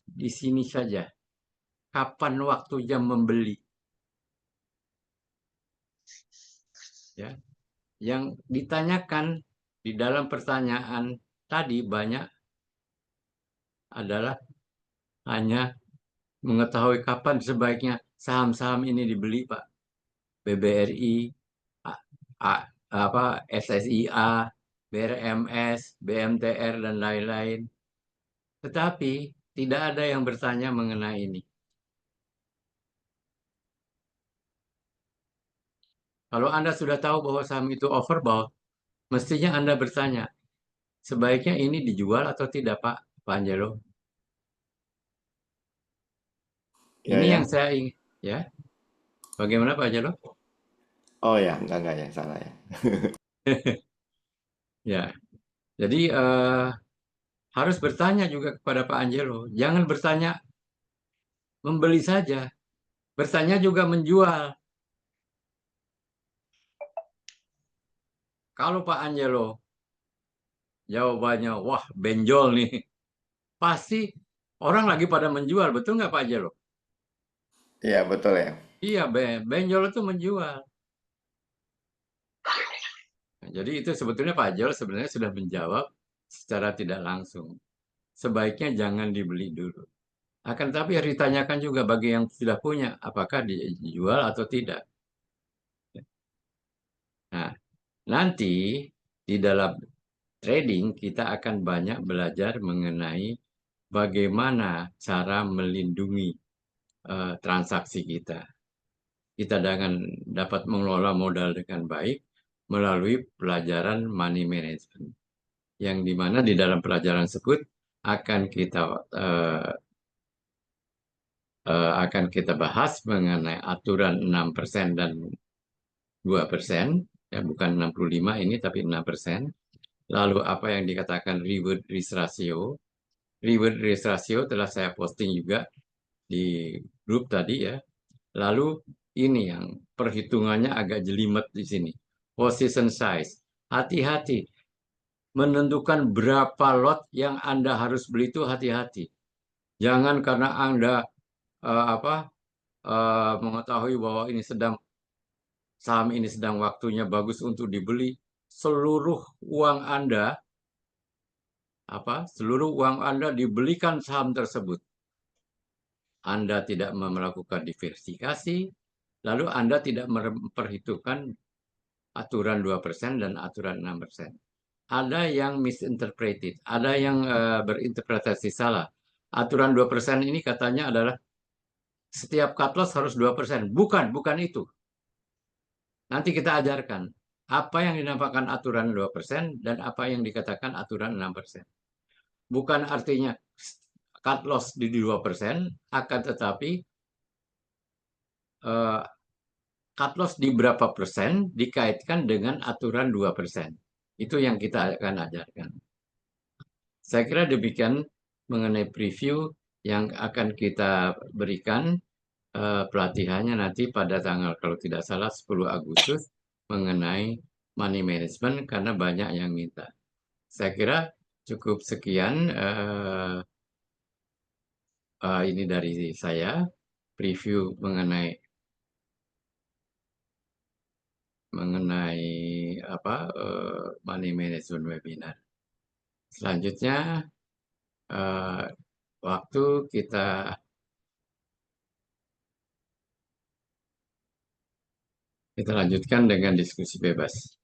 di sini saja. Kapan waktunya membeli? Ya, yang ditanyakan di dalam pertanyaan tadi banyak adalah hanya mengetahui kapan sebaiknya saham-saham ini dibeli, Pak. BBRI, SSIA, BRMS, BMTR, dan lain-lain. Tetapi tidak ada yang bertanya mengenai ini. Kalau Anda sudah tahu bahwa saham itu overbought, mestinya Anda bertanya, sebaiknya ini dijual atau tidak, Pak Angelo? Ya Ini ya. yang saya ingin, ya. Bagaimana Pak Angelo? Oh ya, enggak ya, salah ya. Ya, jadi harus bertanya juga kepada Pak Angelo. Jangan bertanya membeli saja, bertanya juga menjual. Kalau Pak Angelo jawabannya, wah benjol nih, pasti orang lagi pada menjual, betul nggak Pak Angelo? Iya, betul ya. Iya, benjol itu menjual. Nah, jadi itu sebetulnya Pak Angelo sebenarnya sudah menjawab secara tidak langsung. Sebaiknya jangan dibeli dulu. Akan tapi harus ditanyakan juga bagi yang sudah punya, apakah dijual atau tidak. Nah, nanti di dalam trading kita akan banyak belajar mengenai bagaimana cara melindungi transaksi kita. Kita dengan dapat mengelola modal dengan baik melalui pelajaran money management. Yang dimana di dalam pelajaran tersebut akan kita eh, akan kita bahas mengenai aturan 6% dan 2%, ya bukan 65 ini tapi 6%. Lalu apa yang dikatakan reward risk ratio. Reward risk ratio telah saya posting juga di grup tadi ya. Lalu ini yang perhitungannya agak jelimet di sini. Position size. Hati-hati. Menentukan berapa lot yang Anda harus beli itu hati-hati. Jangan karena Anda mengetahui bahwa saham ini sedang waktunya bagus untuk dibeli, seluruh uang Anda seluruh uang Anda dibelikan saham tersebut. Anda tidak melakukan diversifikasi, lalu Anda tidak memperhitungkan aturan 2% dan aturan 6%. Ada yang misinterpreted, ada yang berinterpretasi salah. Aturan 2% ini katanya adalah setiap cut loss harus 2%. Bukan itu. Nanti kita ajarkan apa yang dinamakan aturan 2% dan apa yang dikatakan aturan 6%. Bukan artinya cut loss di 2%, akan tetapi eh, cut loss di berapa persen dikaitkan dengan aturan 2%. Itu yang kita akan ajarkan. Saya kira demikian mengenai preview yang akan kita berikan pelatihannya nanti pada tanggal kalau tidak salah 10 Agustus mengenai money management karena banyak yang minta. Saya kira cukup sekian ini dari saya preview mengenai money management webinar. Selanjutnya eh, waktu kita lanjutkan dengan diskusi bebas.